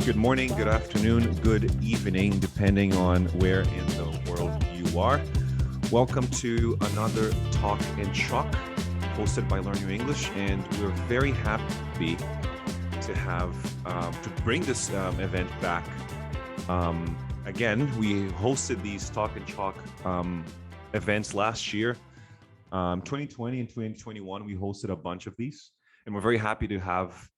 Good morning, good afternoon, good evening, depending on where in the world you are. Welcome to another Talk and Chalk hosted by Learn Your English, and we're very happy to have to bring this event back. Again, we hosted these Talk and Chalk events last year, 2020 and 2021. We hosted a bunch of these, and we're very happy to have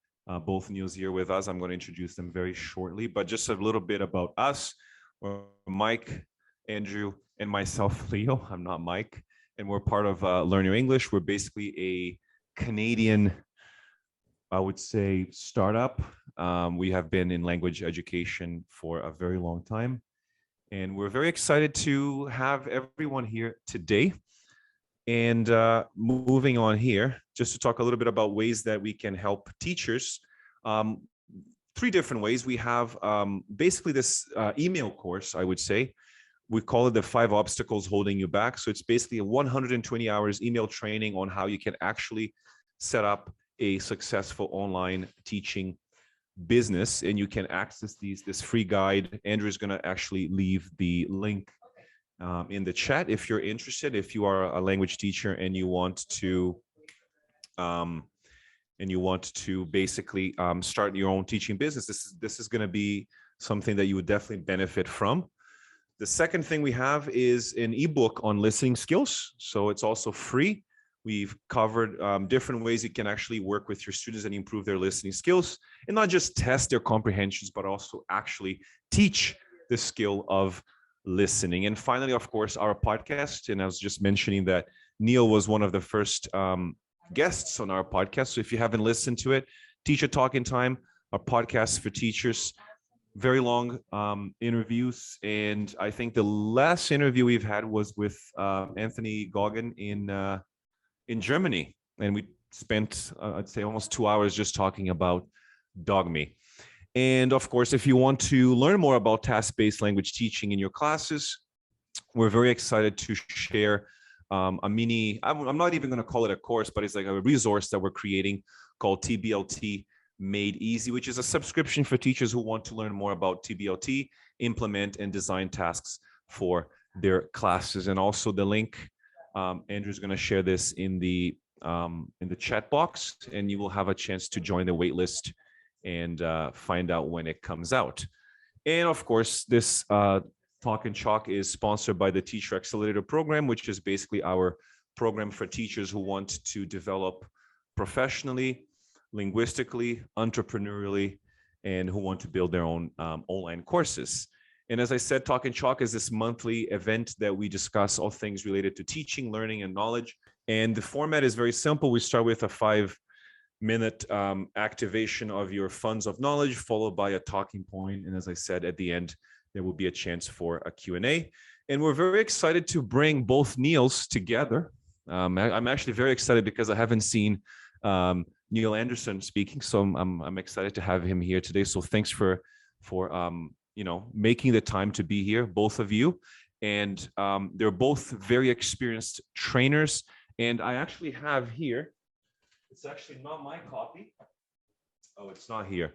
both Neils here with us. I'm going to introduce them very shortly, but just a little bit about us. We're Mike, Andrew, and myself, Leo. I'm not Mike, and we're part of Learn Your English. We're basically a Canadian, I would say, startup. We have been in language education for a very long time, and we're very excited to have everyone here today. And moving on here, just to talk a little bit about ways that we can help teachers. Three different ways. We have basically this email course, I would say. We call it the 5 obstacles holding you back. So it's basically a 120 hours email training on how you can actually set up a successful online teaching business. And you can access this free guide. Andrew is going to actually leave the link in the chat if you're interested. If you are a language teacher and you want to basically start your own teaching business, this is going to be something that you would definitely benefit from. The second thing we have is an ebook on listening skills, so it's also free. We've covered different ways you can actually work with your students and improve their listening skills, and not just test their comprehensions, but also actually teach the skill of listening. And finally, of course, our podcast. And I was just mentioning that Neil was one of the first guests on our podcast. So if you haven't listened to it, Teacher Talking Time, our podcast for teachers, very long interviews. And I think the last interview we've had was with Anthony Goggin in Germany. And we spent, I'd say, almost 2 hours just talking about Dogme. And of course, if you want to learn more about task-based language teaching in your classes, we're very excited to share a mini, I'm not even going to call it a course, but it's like a resource that we're creating called TBLT Made Easy, which is a subscription for teachers who want to learn more about TBLT, implement and design tasks for their classes. And also the link, Andrew's going to share this in the chat box, and you will have a chance to join the waitlist and find out when it comes out. And of course, this Talk and Chalk is sponsored by the Teacher Accelerator Program, which is basically our program for teachers who want to develop professionally, linguistically, entrepreneurially, and who want to build their own online courses. And as I said, Talk and Chalk is this monthly event that we discuss all things related to teaching, learning, and knowledge. And the format is very simple. We start with a 5-minute activation of your funds of knowledge, followed by a talking point. And as I said, at the end, there will be a chance for a Q&A. And we're very excited to bring both Neils together. I'm actually very excited because I haven't seen Neil Anderson speaking, so I'm excited to have him here today. So thanks for making the time to be here, both of you. And they're both very experienced trainers. And I actually have here, it's actually not my copy. Oh, it's not here.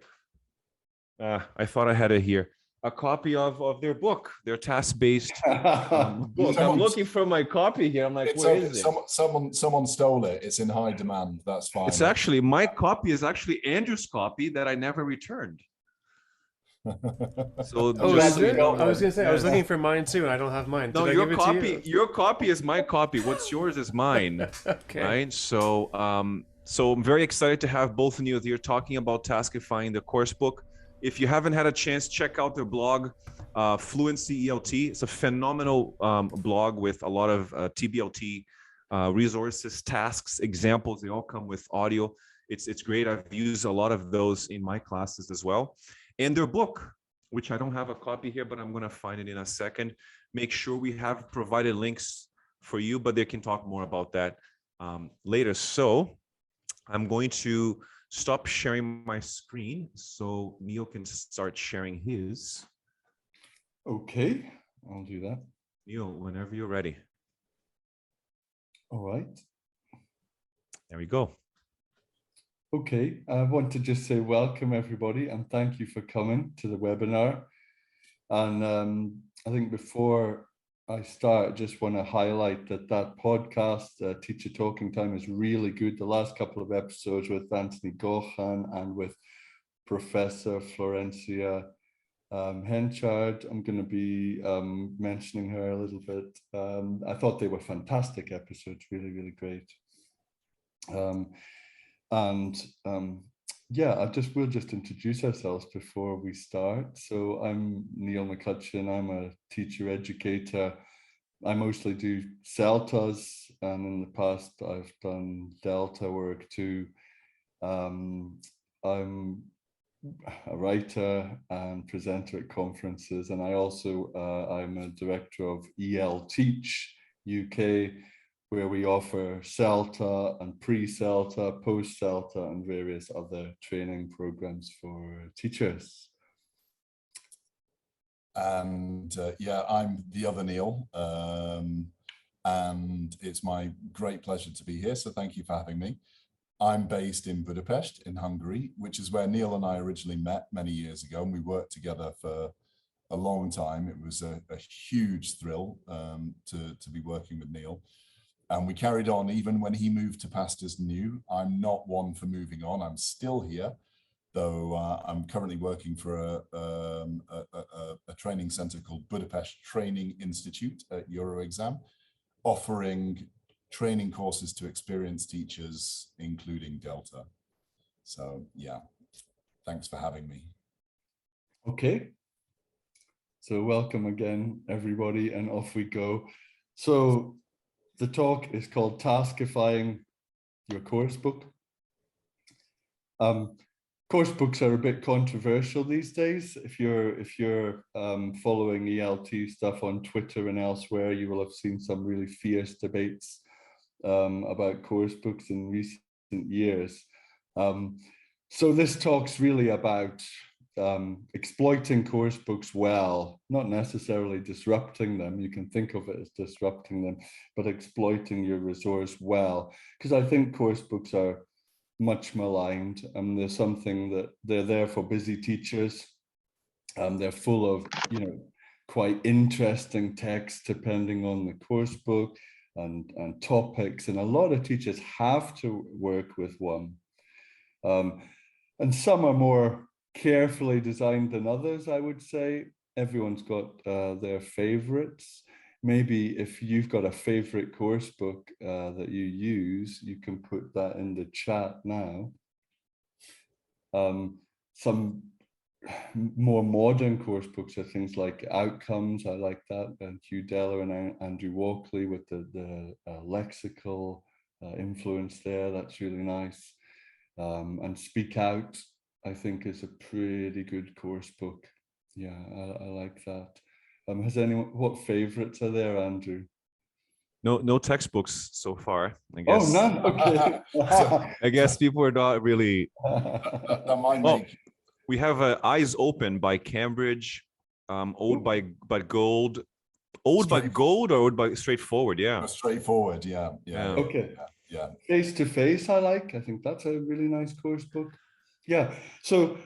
I thought I had it here. A copy of their book, their task-based book. I'm looking for my copy here. I'm like, where is it? Someone stole it. It's in high demand. That's fine. It's actually, my copy is actually Andrew's copy that I never returned. So I was gonna say, I was looking for mine too, and I don't have mine. No, your copy is my copy. What's yours is mine. Okay. Right. So I'm very excited to have both of you here talking about Taskifying, the course book. If you haven't had a chance, check out their blog, Fluency ELT. It's a phenomenal blog with a lot of TBLT resources, tasks, examples. They all come with audio. It's great. I've used a lot of those in my classes as well. And their book, which I don't have a copy here, but I'm going to find it in a second. Make sure we have provided links for you, but they can talk more about that later. So I'm going to stop sharing my screen so Neil can start sharing his. Okay, I'll do that. Neil, whenever you're ready. All right. There we go. Okay, I want to just say welcome everybody and thank you for coming to the webinar. And I think before I start, I just want to highlight that podcast, Teacher Talking Time, is really good. The last couple of episodes with Anthony Gochan and with Professor Florencia Henchard, I'm going to be mentioning her a little bit. I thought they were fantastic episodes, really, really great. Yeah, we'll just introduce ourselves before we start. So I'm Neil McCutcheon. I'm a teacher educator. I mostly do CELTAs, and in the past I've done Delta work too. I'm a writer and presenter at conferences, and I also I'm a director of EL Teach UK, where we offer CELTA and pre-CELTA, post-CELTA, and various other training programs for teachers. And yeah, I'm the other Neil, and it's my great pleasure to be here. So thank you for having me. I'm based in Budapest in Hungary, which is where Neil and I originally met many years ago, and we worked together for a long time. It was a huge thrill to be working with Neil. And we carried on even when he moved to Pastors New. I'm not one for moving on. I'm still here, though I'm currently working for a training center called Budapest Training Institute at Euroexam, offering training courses to experienced teachers, including Delta. So yeah, thanks for having me. Okay. So welcome again, everybody, and off we go. So the talk is called Taskifying Your Coursebook. Coursebooks are a bit controversial these days. If you're following ELT stuff on Twitter and elsewhere, you will have seen some really fierce debates about coursebooks in recent years. So this talk's really about exploiting coursebooks well, not necessarily disrupting them. You can think of it as disrupting them, but exploiting your resource well, because I think coursebooks are much maligned, and there's something that they're there for busy teachers. They're full of, quite interesting text depending on the coursebook and topics, and a lot of teachers have to work with one. And some are more carefully designed than others, I would say. Everyone's got their favorites. Maybe if you've got a favorite coursebook that you use, you can put that in the chat now. Some more modern coursebooks are things like Outcomes. I like that. Hugh Deller and Andrew Walkley with the lexical influence there. That's really nice. And Speak Out, I think, is a pretty good coursebook. Yeah, I like that. Has anyone, what favorites are there, Andrew? No textbooks so far, I guess. Oh, none. Okay. I guess people are not really. That might Oh, make... we have Eyes Open by Cambridge, Ode by Gold. Ode by Gold or Ode by Straightforward? Yeah. Straightforward, yeah. Okay. Yeah. Face to Face, I like. I think that's a really nice course book. Yeah. So,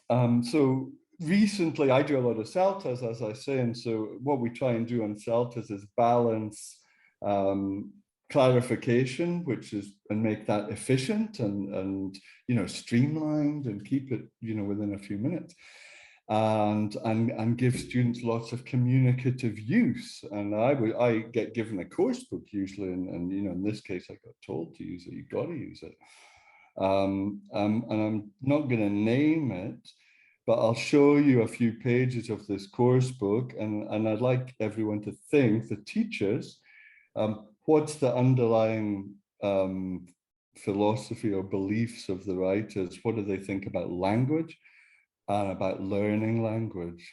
so recently I do a lot of CELTAs, as I say, and so what we try and do on CELTAs is balance clarification, and make that efficient and streamlined and keep it within a few minutes, and give students lots of communicative use. And I get given a course book usually, and in this case I got told to use it. You got to use it. And I'm not going to name it, but I'll show you a few pages of this course book, and I'd like everyone to think, the teachers, what's the underlying philosophy or beliefs of the writers? What do they think about language and about learning language?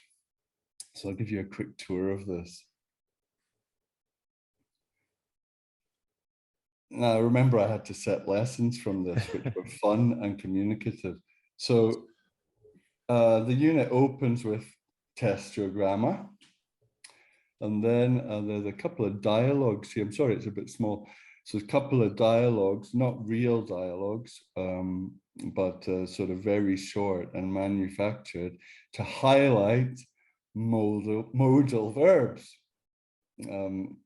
So I'll give you a quick tour of this. Now, remember, I had to set lessons from this, which were fun and communicative. So the unit opens with test your grammar. And then there's a couple of dialogues here. I'm sorry, it's a bit small. So a couple of dialogues, not real dialogues, but sort of very short and manufactured to highlight modal verbs. And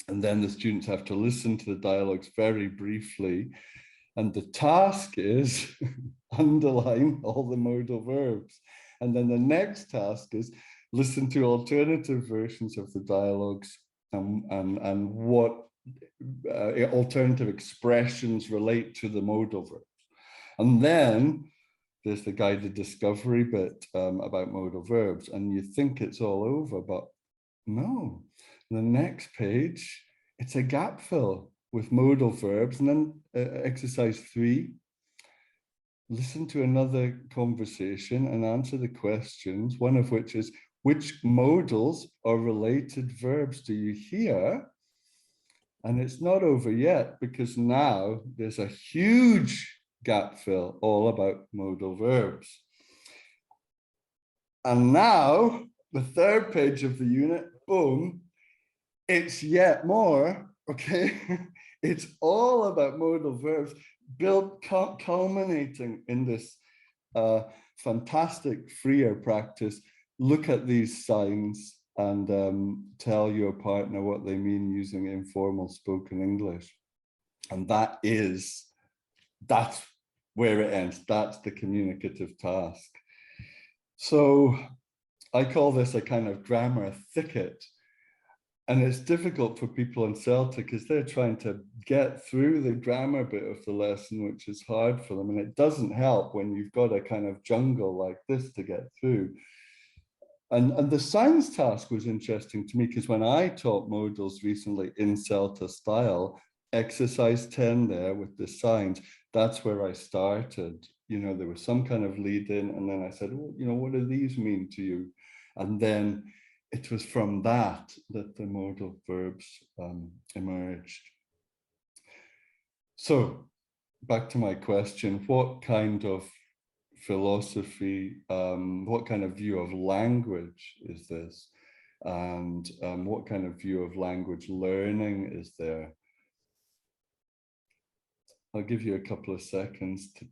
then the students have to listen to the dialogues very briefly. And the task is underline all the modal verbs. And then the next task is listen to alternative versions of the dialogues and what alternative expressions relate to the modal verbs. And then there's the guided discovery bit about modal verbs. And you think it's all over, but no. The next page, it's a gap fill with modal verbs. And then exercise 3, listen to another conversation and answer the questions, one of which is, which modals or related verbs do you hear? And it's not over yet, because now there's a huge gap fill all about modal verbs. And now the third page of the unit, boom, it's yet more, okay? It's all about modal verbs, built, culminating in this fantastic freer practice. Look at these signs and tell your partner what they mean using informal spoken English. And that's where it ends. That's the communicative task. So I call this a kind of grammar thicket. And it's difficult for people in CELTA because they're trying to get through the grammar bit of the lesson, which is hard for them. And it doesn't help when you've got a kind of jungle like this to get through. And the signs task was interesting to me because when I taught modals recently in CELTA style, exercise 10 there with the signs, that's where I started. You know, there was some kind of lead in, and then I said, oh, you know, what do these mean to you? And then it was from that that the modal verbs emerged. So back to my question, what kind of philosophy, what kind of view of language is this? And what kind of view of language learning is there? I'll give you a couple of seconds to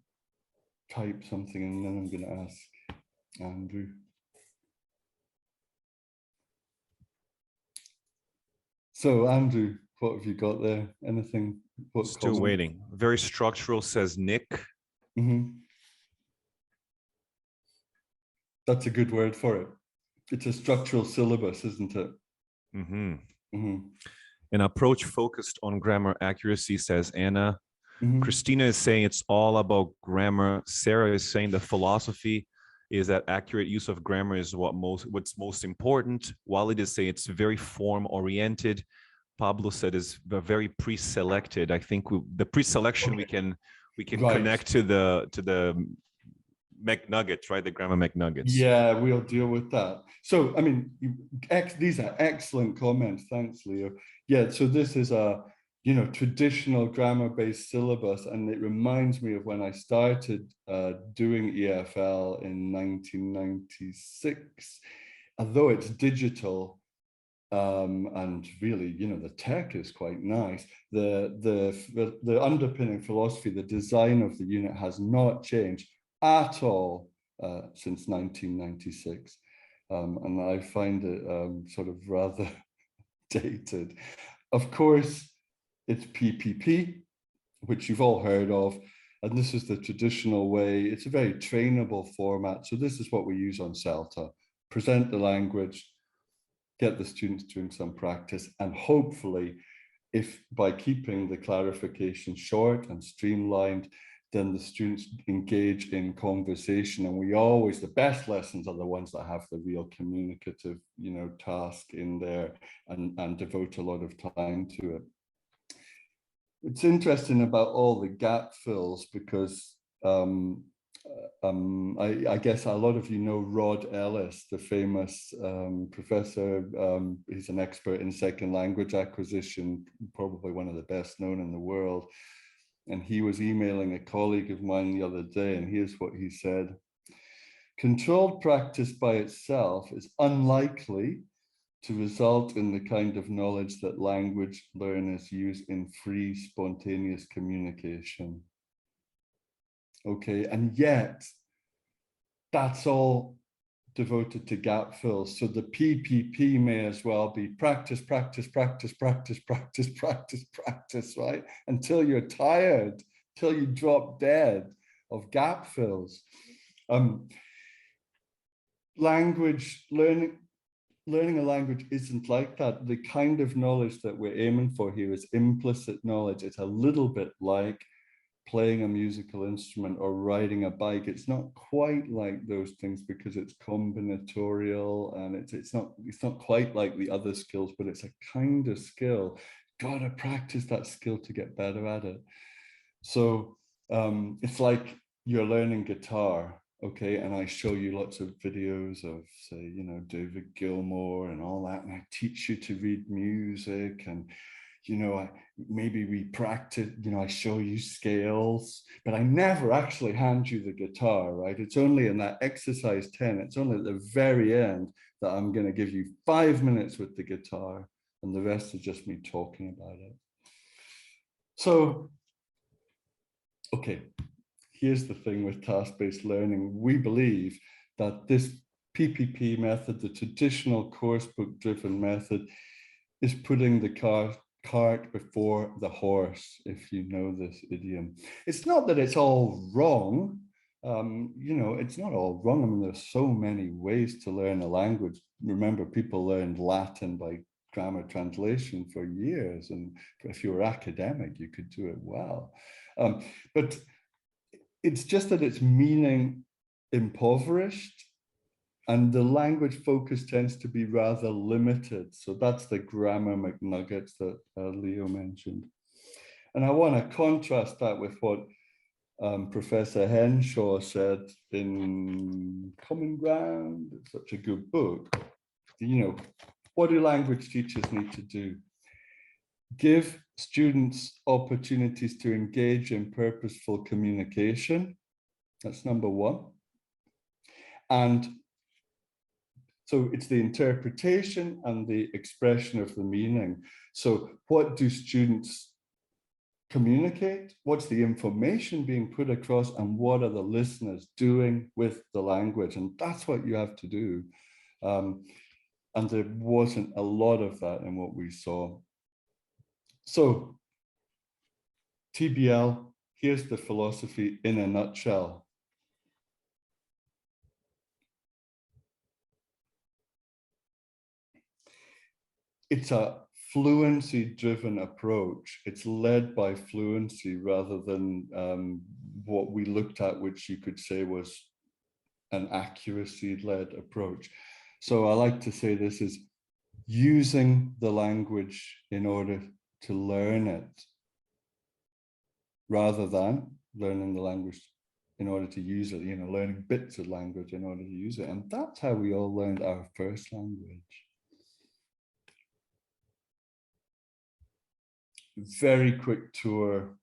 type something, and then I'm going to ask Andrew. So Andrew, what have you got there? Anything? Still waiting. Very structural, says Nick. Mm-hmm. That's a good word for it. It's a structural syllabus, isn't it? Mm-hmm. Mm-hmm. An approach focused on grammar accuracy, says Anna. Mm-hmm. Christina is saying it's all about grammar. Sarah is saying the philosophy is that accurate use of grammar is what's most important. Walid is saying it's very form oriented. Pablo said is very pre-selected. I think the pre-selection we can right. Connect to the McNuggets, right? The grammar McNuggets. Yeah, we'll deal with that. So, I mean, these are excellent comments. Thanks, Leo. Yeah, so this is a, you know, traditional grammar-based syllabus, and it reminds me of when I started doing EFL in 1996. Although it's digital, and really, you know, the tech is quite nice. The underpinning philosophy, the design of the unit has not changed at all since 1996, and I find it sort of rather dated. Of course, it's PPP, which you've all heard of, and this is the traditional way. It's a very trainable format, so this is what we use on CELTA. Present the language, get the students doing some practice, and hopefully, if by keeping the clarification short and streamlined, then the students engage in conversation. And we always, the best lessons are the ones that have the real communicative, you know, task in there and devote a lot of time to it. It's interesting about all the gap fills because I guess a lot of you know Rod Ellis, the famous professor. He's an expert in second language acquisition, probably one of the best known in the world. And he was emailing a colleague of mine the other day, and here's what he said. Controlled practice by itself is unlikely to result in the kind of knowledge that language learners use in free, spontaneous communication. Okay, and yet that's all devoted to gap fills. So the PPP may as well be practice, practice, practice, practice, practice, practice, practice, right? Until you're tired, till you drop dead of gap fills. Language learning a language isn't like that. The kind of knowledge that we're aiming for here is implicit knowledge. It's a little bit like playing a musical instrument or riding a bike. It's not quite like those things because it's combinatorial, and it's not quite like the other skills, but it's a kind of skill. Gotta practice that skill to get better at it. So it's like you're learning guitar, okay, and I show you lots of videos of, say, you know, David Gilmour and all that, and I teach you to read music, and you know, maybe we practice, you know, I show you scales, but I never actually hand you the guitar, right? It's only in that exercise 10, it's only at the very end that I'm going to give you 5 minutes with the guitar, and the rest is just me talking about it. So, okay, here's the thing with task-based learning. We believe that this PPP method, the traditional coursebook-driven method, is putting the cart before the horse, if you know this idiom. It's not that it's all wrong. You know, it's not all wrong. I mean, there's so many ways to learn a language. Remember, people learned Latin by grammar translation for years, and if you were academic, you could do it well. But it's just that it's meaning impoverished, and the language focus tends to be rather limited. So that's the grammar McNuggets that Leo mentioned. And I want to contrast that with what Professor Henshaw said in Common Ground. It's such a good book. You know, what do language teachers need to do? Give students opportunities to engage in purposeful communication. That's number one. And so it's the interpretation and the expression of the meaning. So what do students communicate? What's the information being put across? And what are the listeners doing with the language? And that's what you have to do. And there wasn't a lot of that in what we saw. So TBL, here's the philosophy in a nutshell. It's a fluency-driven approach. It's led by fluency rather than what we looked at, which you could say was an accuracy-led approach. So I like to say this is using the language in order to learn it, rather than learning the language in order to use it, you know, learning bits of language in order to use it. And that's how we all learned our first language. Very quick tour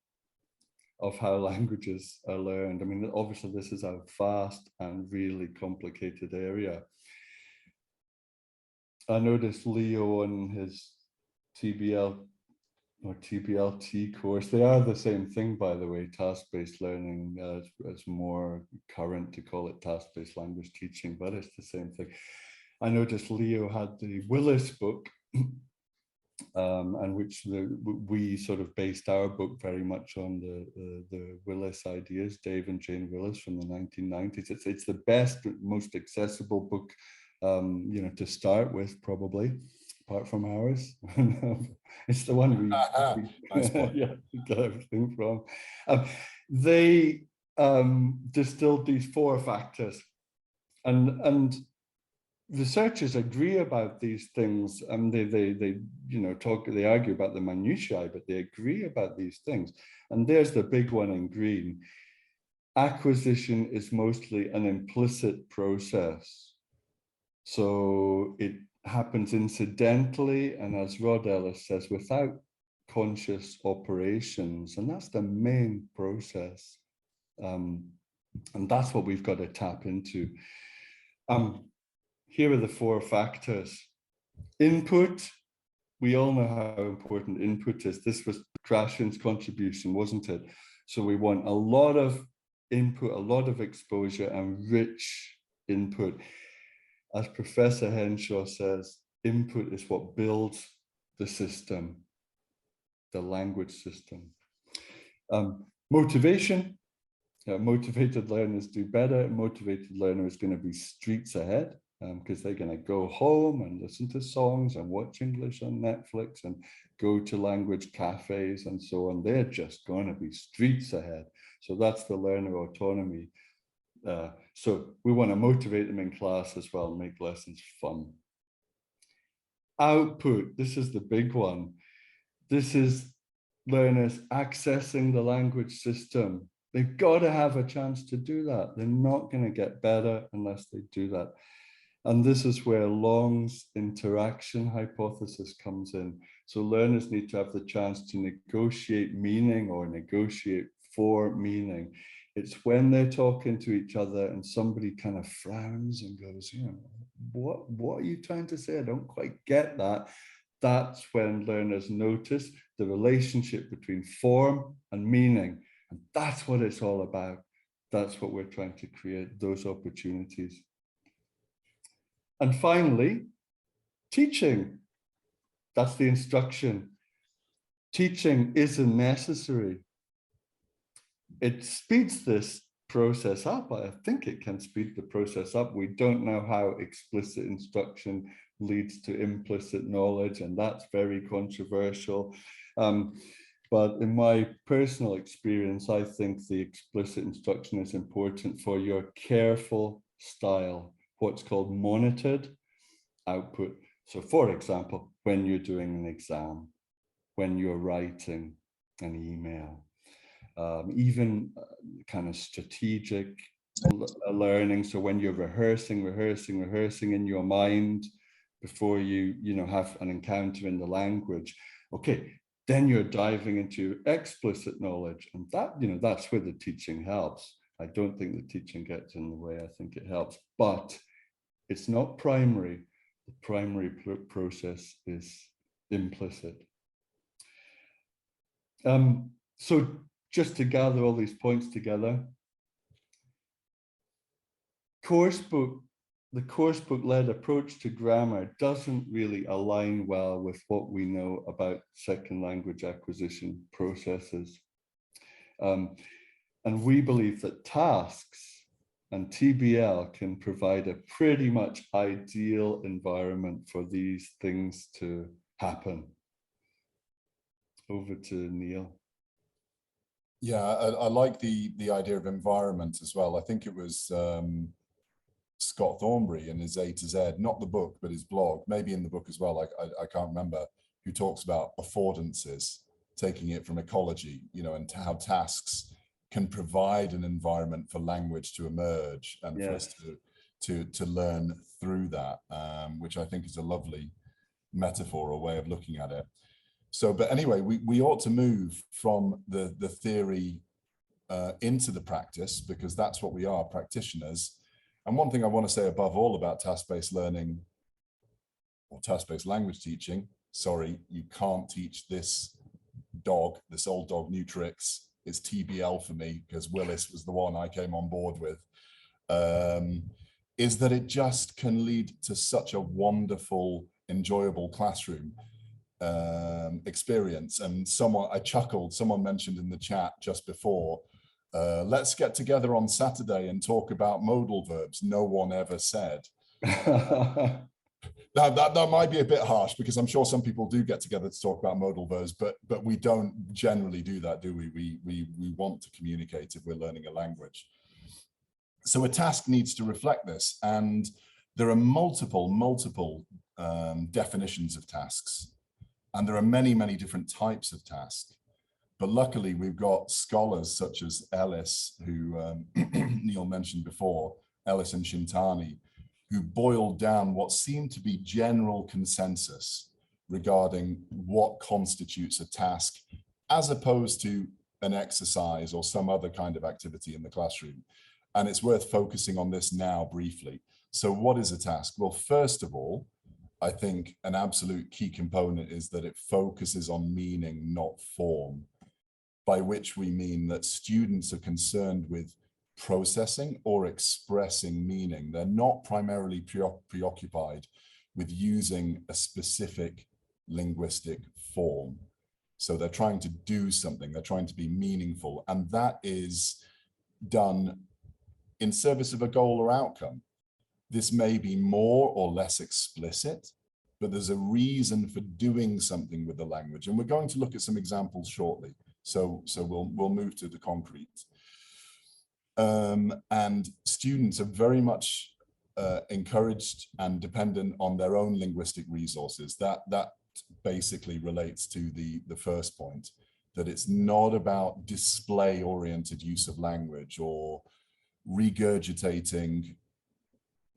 of how languages are learned. I mean, obviously this is a vast and really complicated area. I noticed Leo on his TBL or TBLT course, they are the same thing, by the way. Task-based learning is more current to call it task-based language teaching, but it's the same thing. I noticed Leo had the Willis book, and which we sort of based our book very much on the Willis ideas, Dave and Jane Willis from the 1990s. It's the best, most accessible book, you know, to start with, probably, apart from ours. It's the one we nice point. yeah, got everything from. They distilled these 4 factors, and researchers agree about these things, and they you know they argue about the minutiae, but they agree about these things. And there's the big one in green. Acquisition is mostly an implicit process, so it happens incidentally, and as Rod Ellis says, without conscious operations, and that's the main process, and that's what we've got to tap into. Here are the 4 factors. Input, we all know how important input is. This was Krashen's contribution, wasn't it? So we want a lot of input, a lot of exposure and rich input. As Professor Henshaw says, input is what builds the system, the language system. Motivation, motivated learners do better. Motivated learner is going to be streets ahead because they're going to go home and listen to songs and watch English on Netflix and go to language cafes and so on. They're just going to be streets ahead. So that's the learner autonomy. So we want to motivate them in class as well, make lessons fun. Output, this is the big one. This is learners accessing the language system. They've got to have a chance to do that. They're not going to get better unless they do that. And this is where Long's interaction hypothesis comes in. So learners need to have the chance to negotiate meaning or negotiate for meaning. It's when they're talking to each other and somebody kind of frowns and goes, you know, what are you trying to say? I don't quite get that. That's when learners notice the relationship between form and meaning. And that's what it's all about. That's what we're trying to create, those opportunities. And finally, teaching. That's the instruction. Teaching isn't necessary. It speeds this process up. I think it can speed the process up. We don't know how explicit instruction leads to implicit knowledge, and that's very controversial. But in my personal experience, I think the explicit instruction is important for your careful style, what's called monitored output. So for example, when you're doing an exam, when you're writing an email, even kind of strategic learning. So when you're rehearsing in your mind before you have an encounter in the language, okay, then you're diving into explicit knowledge, and that that's where the teaching helps. I don't think the teaching gets in the way. I think it helps, but it's not primary. The primary process is implicit. So just to gather all these points together, the coursebook-led approach to grammar doesn't really align well with what we know about second language acquisition processes. And we believe that tasks and TBL can provide a pretty much ideal environment for these things to happen. Over to Neil. Yeah, I like the idea of environment as well. I think it was Scott Thornbury in his A to Z, not the book, but his blog, maybe in the book as well, I can't remember, who talks about affordances, taking it from ecology, and how tasks can provide an environment for language to emerge and for us to learn through that, which I think is a lovely metaphor or way of looking at it. So, but anyway, we ought to move from the theory into the practice, because that's what we are, practitioners. And one thing I want to say above all about task-based learning or task-based language teaching, sorry, you can't teach this old dog Nutrix. It's TBL for me, because Willis was the one I came on board with, is that it just can lead to such a wonderful, enjoyable classroom experience. And I chuckled, someone mentioned in the chat just before, let's get together on Saturday and talk about modal verbs. No one ever said. Now that might be a bit harsh, because I'm sure some people do get together to talk about modal verbs, but we don't generally do that, do we? We want to communicate if we're learning a language. So a task needs to reflect this, and there are multiple definitions of tasks, and there are many different types of tasks. But luckily, we've got scholars such as Ellis, who Neil mentioned before, Ellis and Shintani, who boiled down what seemed to be general consensus regarding what constitutes a task, as opposed to an exercise or some other kind of activity in the classroom. And it's worth focusing on this now briefly. So what is a task? Well, first of all, I think an absolute key component is that it focuses on meaning, not form, by which we mean that students are concerned with processing or expressing meaning. They're not primarily preoccupied with using a specific linguistic form. So they're trying to do something, they're trying to be meaningful, and that is done in service of a goal or outcome. This may be more or less explicit, but there's a reason for doing something with the language. And we're going to look at some examples shortly. So we'll move to the concrete. And students are very much encouraged and dependent on their own linguistic resources. That basically relates to the first point, that it's not about display-oriented use of language or regurgitating,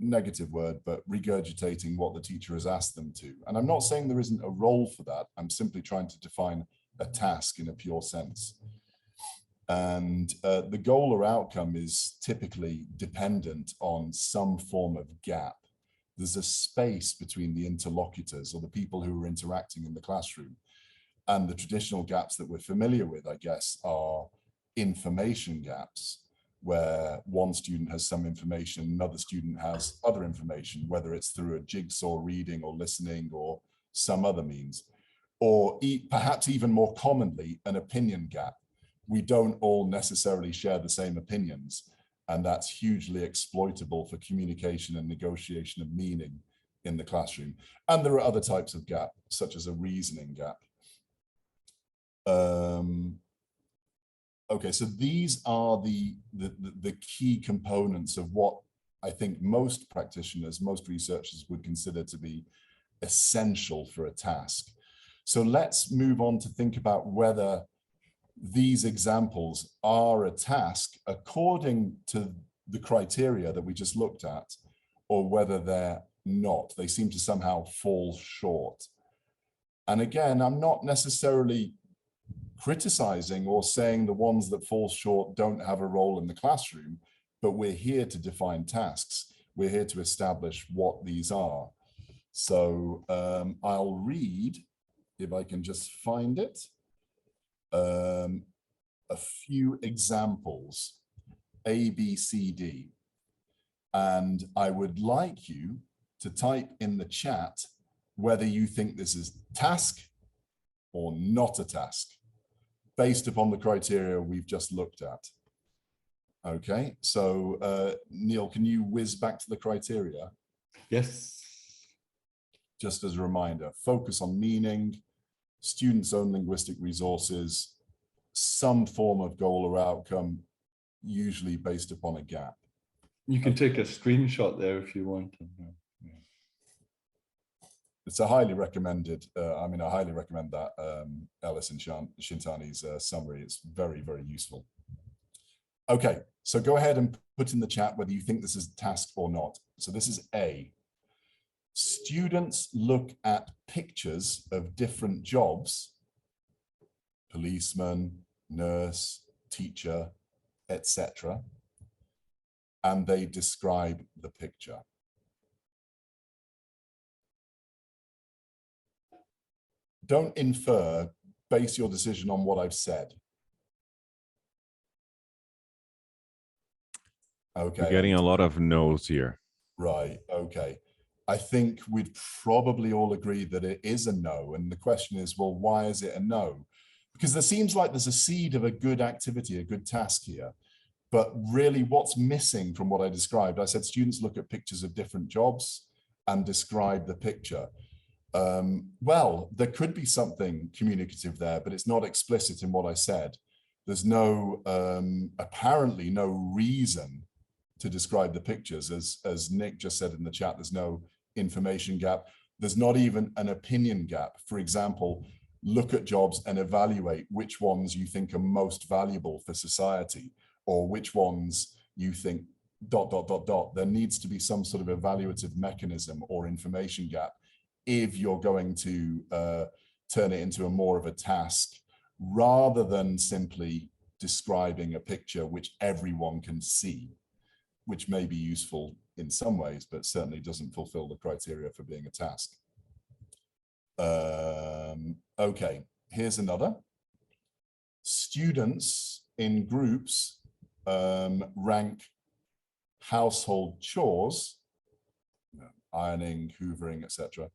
negative word, but regurgitating what the teacher has asked them to. And I'm not saying there isn't a role for that. I'm simply trying to define a task in a pure sense. And the goal or outcome is typically dependent on some form of gap. There's a space between the interlocutors or the people who are interacting in the classroom. And the traditional gaps that we're familiar with, I guess, are information gaps, where one student has some information, another student has other information, whether it's through a jigsaw reading or listening or some other means, or perhaps even more commonly, an opinion gap. We don't all necessarily share the same opinions, and that's hugely exploitable for communication and negotiation of meaning in the classroom. And there are other types of gap, such as a reasoning gap. Okay, so these are the key components of what I think most practitioners, most researchers would consider to be essential for a task. So let's move on to think about whether these examples are a task according to the criteria that we just looked at, or whether they're not. They seem to somehow fall short. And again, I'm not necessarily criticizing or saying the ones that fall short don't have a role in the classroom, but we're here to define tasks. We're here to establish what these are. So I'll read, if I can just find it, a few examples, A, B, C, D. And I would like you to type in the chat whether you think this is task or not a task, based upon the criteria we've just looked at. Okay, so Neil, can you whiz back to the criteria? Yes. Just as a reminder, focus on meaning, students' own linguistic resources, some form of goal or outcome, usually based upon a gap. You can take a screenshot there if you want. It's a highly recommended, I highly recommend that Ellis and Shintani's summary. It's very, very useful. Okay, so go ahead and put in the chat whether you think this is a task or not. So this is A. Students look at pictures of different jobs, policeman, nurse, teacher, etc., and they describe the picture. Don't infer, base your decision on what I've said. Okay. We're getting a lot of no's here. Right, okay. I think we'd probably all agree that it is a no. And the question is, well, why is it a no? Because there seems like there's a seed of a good activity, a good task here. But really what's missing from what I described, I said students look at pictures of different jobs and describe the picture. Well, there could be something communicative there, but it's not explicit in what I said. There's no, apparently no reason to describe the pictures. As Nick just said in the chat, there's no information gap. There's not even an opinion gap. For example, look at jobs and evaluate which ones you think are most valuable for society, or which ones you think ... There needs to be some sort of evaluative mechanism or information gap if you're going to turn it into more of a task, rather than simply describing a picture which everyone can see, which may be useful in some ways, but certainly doesn't fulfill the criteria for being a task. Okay, here's another. Students in groups rank household chores, ironing, hoovering, etc.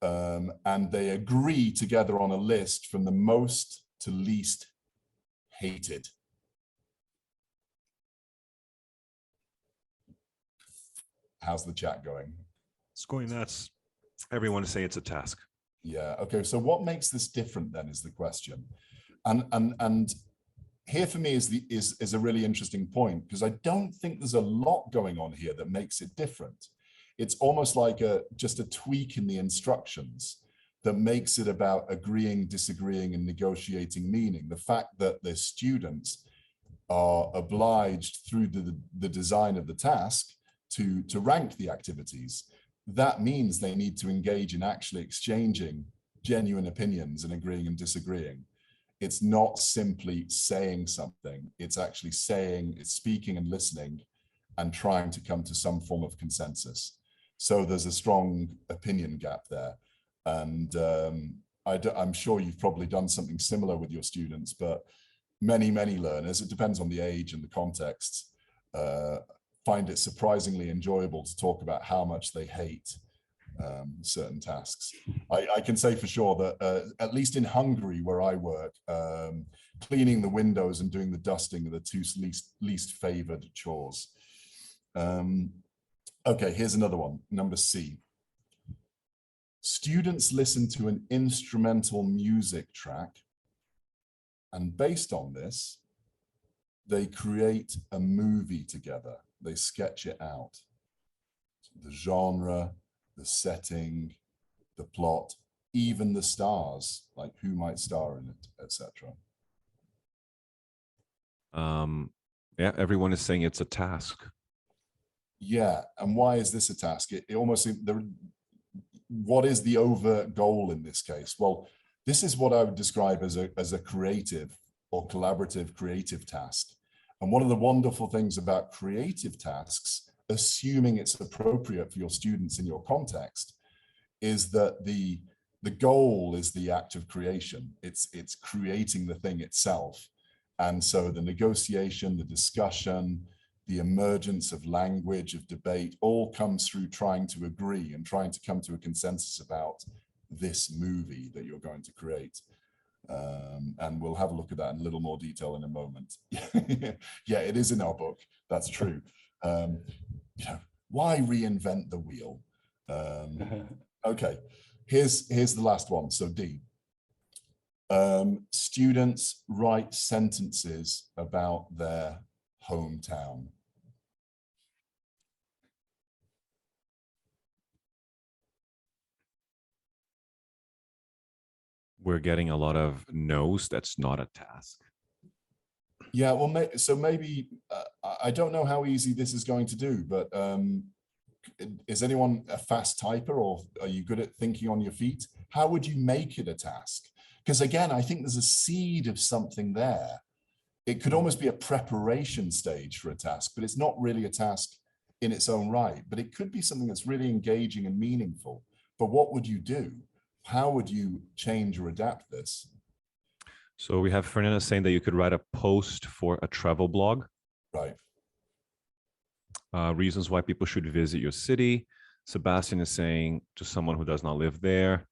And they agree together on a list from the most to least hated. How's the chat going? It's going nuts. Everyone is saying it's a task. Yeah, okay, so what makes this different then is the question. And here for me is a really interesting point, because I don't think there's a lot going on here that makes it different. It's almost like just a tweak in the instructions that makes it about agreeing, disagreeing, and negotiating meaning. The fact that the students are obliged through the design of the task to rank the activities, that means they need to engage in actually exchanging genuine opinions and agreeing and disagreeing. It's not simply saying something, it's actually saying, it's speaking and listening and trying to come to some form of consensus. So there's a strong opinion gap there. And I'm sure you've probably done something similar with your students, but many learners, it depends on the age and the context, find it surprisingly enjoyable to talk about how much they hate certain tasks. I can say for sure that at least in Hungary, where I work, cleaning the windows and doing the dusting are the two least favored chores. Okay, here's another one, number C. Students listen to an instrumental music track, and based on this, they create a movie together. They sketch it out. The genre, the setting, the plot, even the stars, like who might star in it, etc. Yeah, everyone is saying it's a task. Yeah, and why is this a task? It almost, what is the overt goal in this case? Well, this is what I would describe as a creative or collaborative creative task. And one of the wonderful things about creative tasks, assuming it's appropriate for your students in your context, is that the goal is the act of creation. It's creating the thing itself. And so the negotiation, the discussion, the emergence of language, of debate, all comes through trying to agree and trying to come to a consensus about this movie that you're going to create. And we'll have a look at that in a little more detail in a moment. Yeah, it is in our book. That's true. You know, why reinvent the wheel? Okay, here's the last one. So D. Students write sentences about their hometown. We're getting a lot of no's. That's not a task. Yeah, well, so maybe, I don't know how easy this is going to do, but is anyone a fast typer, or are you good at thinking on your feet? How would you make it a task? Because again, I think there's a seed of something there. It could almost be a preparation stage for a task, but it's not really a task in its own right. But it could be something that's really engaging and meaningful. But what would you do? How would you change or adapt this? So we have Fernanda saying that you could write a post for a travel blog. Right. Reasons why people should visit your city. Sebastian is saying to someone who does not live there.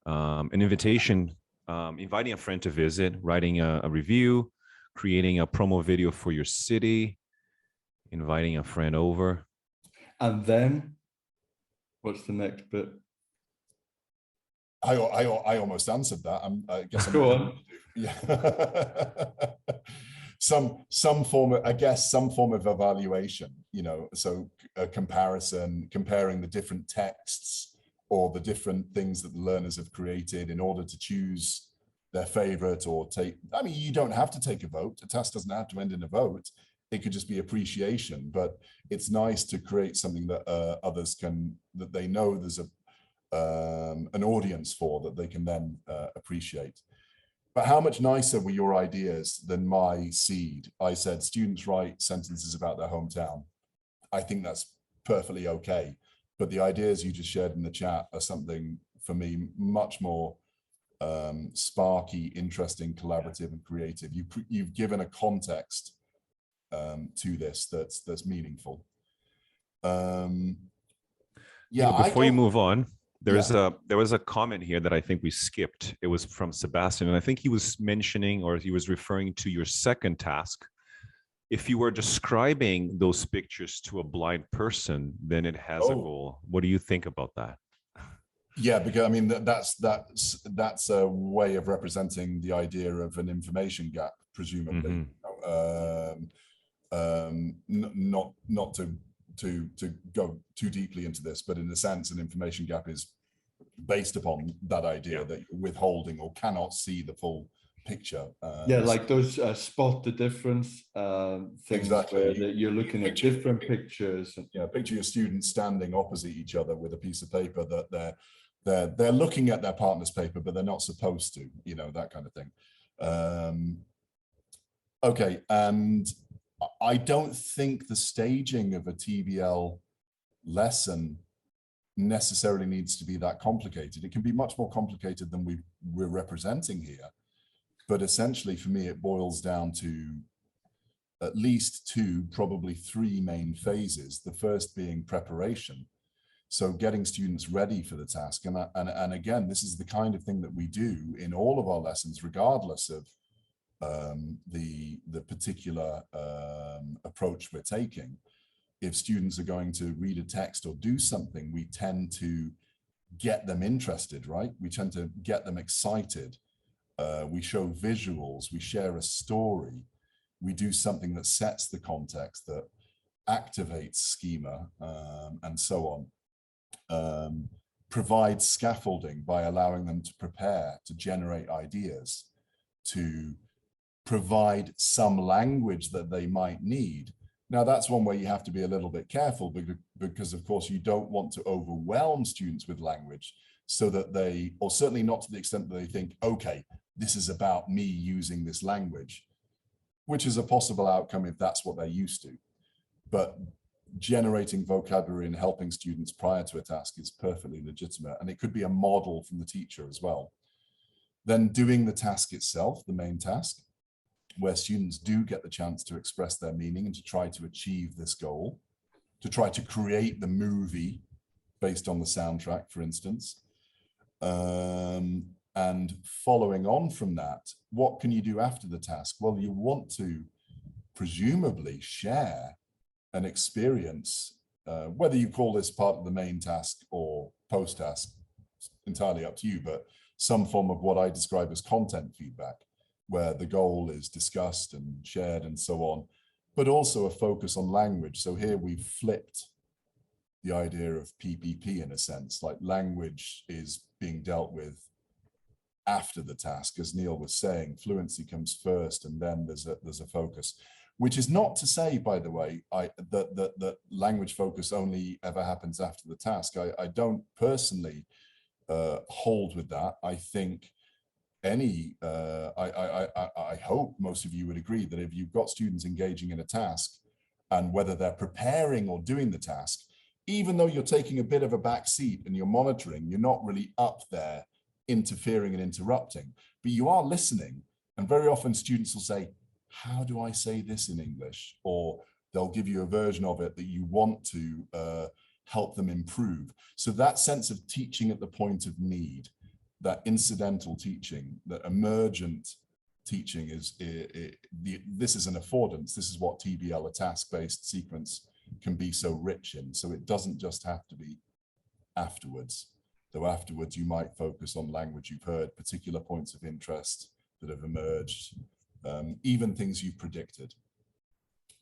An invitation, inviting a friend to visit, writing a review, creating a promo video for your city, inviting a friend over. And then, what's the next bit? I almost answered that. I guess I'm Go on. Yeah. some form of, I guess, some form of evaluation, you know, so a comparison, comparing the different texts or the different things that the learners have created in order to choose their favorite or take, I mean, you don't have to take a vote. A task doesn't have to end in a vote. It could just be appreciation, but it's nice to create something that others can, that they know there's an audience for, that they can then appreciate. But how much nicer were your ideas than my seed? I said students write sentences about their hometown. I think that's perfectly okay. But the ideas you just shared in the chat are something for me, much more sparky, interesting, collaborative, and creative. You've given a context to this that's meaningful. Before you move on, there was a comment here that I think we skipped. It was from Sebastian, and I think he was mentioning, or he was referring to your second task. If you were describing those pictures to a blind person, then it has a goal. What do you think about that? Yeah, because I mean that's a way of representing the idea of an information gap, presumably. Not to go too deeply into this, but in a sense, an information gap is based upon that idea that you're withholding or cannot see the full picture. Like those spot the difference things, exactly. where you're looking at different pictures. Picture your students standing opposite each other with a piece of paper that they're looking at their partner's paper, but they're not supposed to, that kind of thing. Okay, and I don't think the staging of a TBL lesson necessarily needs to be that complicated. It can be much more complicated than we're representing here. But essentially, for me, it boils down to at least 2, probably 3 main phases. The first being preparation. So getting students ready for the task. And again, this is the kind of thing that we do in all of our lessons, regardless of the particular approach we're taking. If students are going to read a text or do something, we tend to get them interested, right? We tend to get them excited. We show visuals, we share a story, we do something that sets the context, that activates schema, and so on. Provide scaffolding by allowing them to prepare, to generate ideas, to provide some language that they might need. Now, that's one where you have to be a little bit careful because of course, you don't want to overwhelm students with language so that they, or certainly not to the extent that they think, okay, this is about me using this language, which is a possible outcome if that's what they're used to. But generating vocabulary and helping students prior to a task is perfectly legitimate. And it could be a model from the teacher as well. Then doing the task itself, the main task, where students do get the chance to express their meaning and to try to achieve this goal, to try to create the movie based on the soundtrack, for instance. And following on from that, what can you do after the task? Well, you want to presumably share an experience, whether you call this part of the main task or post-task, entirely up to you, but some form of what I describe as content feedback, where the goal is discussed and shared and so on, but also a focus on language. So here we've flipped the idea of PPP in a sense, like language is being dealt with after the task. As Neil was saying, fluency comes first and then there's a focus, which is not to say, by the way, that language focus only ever happens after the task. I don't personally hold with that. I think I hope most of you would agree that if you've got students engaging in a task, and whether they're preparing or doing the task, even though you're taking a bit of a back seat and you're monitoring, you're not really up there interfering and interrupting, but you are listening. And very often students will say, how do I say this in English? Or they'll give you a version of it that you want to help them improve. So that sense of teaching at the point of need, that incidental teaching, that emergent teaching this is an affordance. This is what TBL, a task-based sequence, can be so rich in. So it doesn't just have to be afterwards, though afterwards you might focus on language you've heard, particular points of interest that have emerged, even things you've predicted.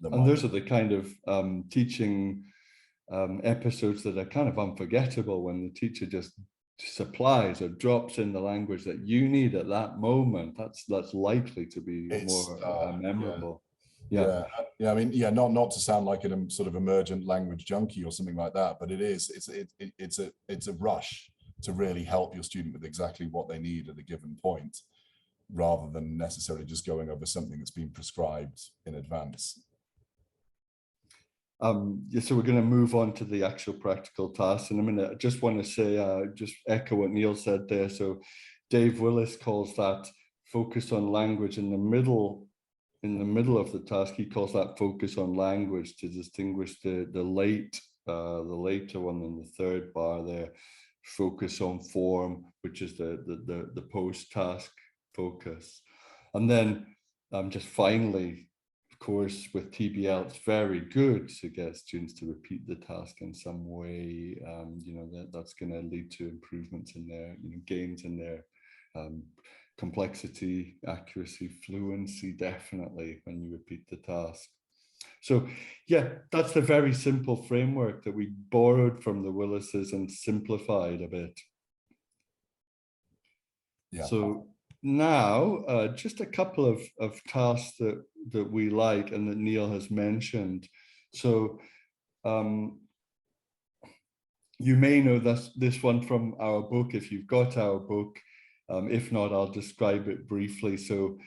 And those are the kind of teaching episodes that are kind of unforgettable, when the teacher just supplies or drops in the language that you need at that moment. That's likely to be more memorable. Yeah. I mean, not to sound like a sort of emergent language junkie or something like that, but it's a rush to really help your student with exactly what they need at a given point, rather than necessarily just going over something that's been prescribed in advance. So we're going to move on to the actual practical tasks in a minute. I just want to say, just echo what Neil said there. So Dave Willis calls that focus on language in the middle of the task. He calls that focus on language to distinguish the later one in the third bar there. Focus on form, which is the post-task focus. And then just finally, of course, with TBL, it's very good to get students to repeat the task in some way. That's going to lead to improvements in their, gains in their complexity, accuracy, fluency, definitely when you repeat the task. So yeah, that's the very simple framework that we borrowed from the Willises and simplified a bit. Yeah. So now, just a couple of tasks that we like and that Neil has mentioned. So you may know this one from our book if you've got our book. If not, I'll describe it briefly. So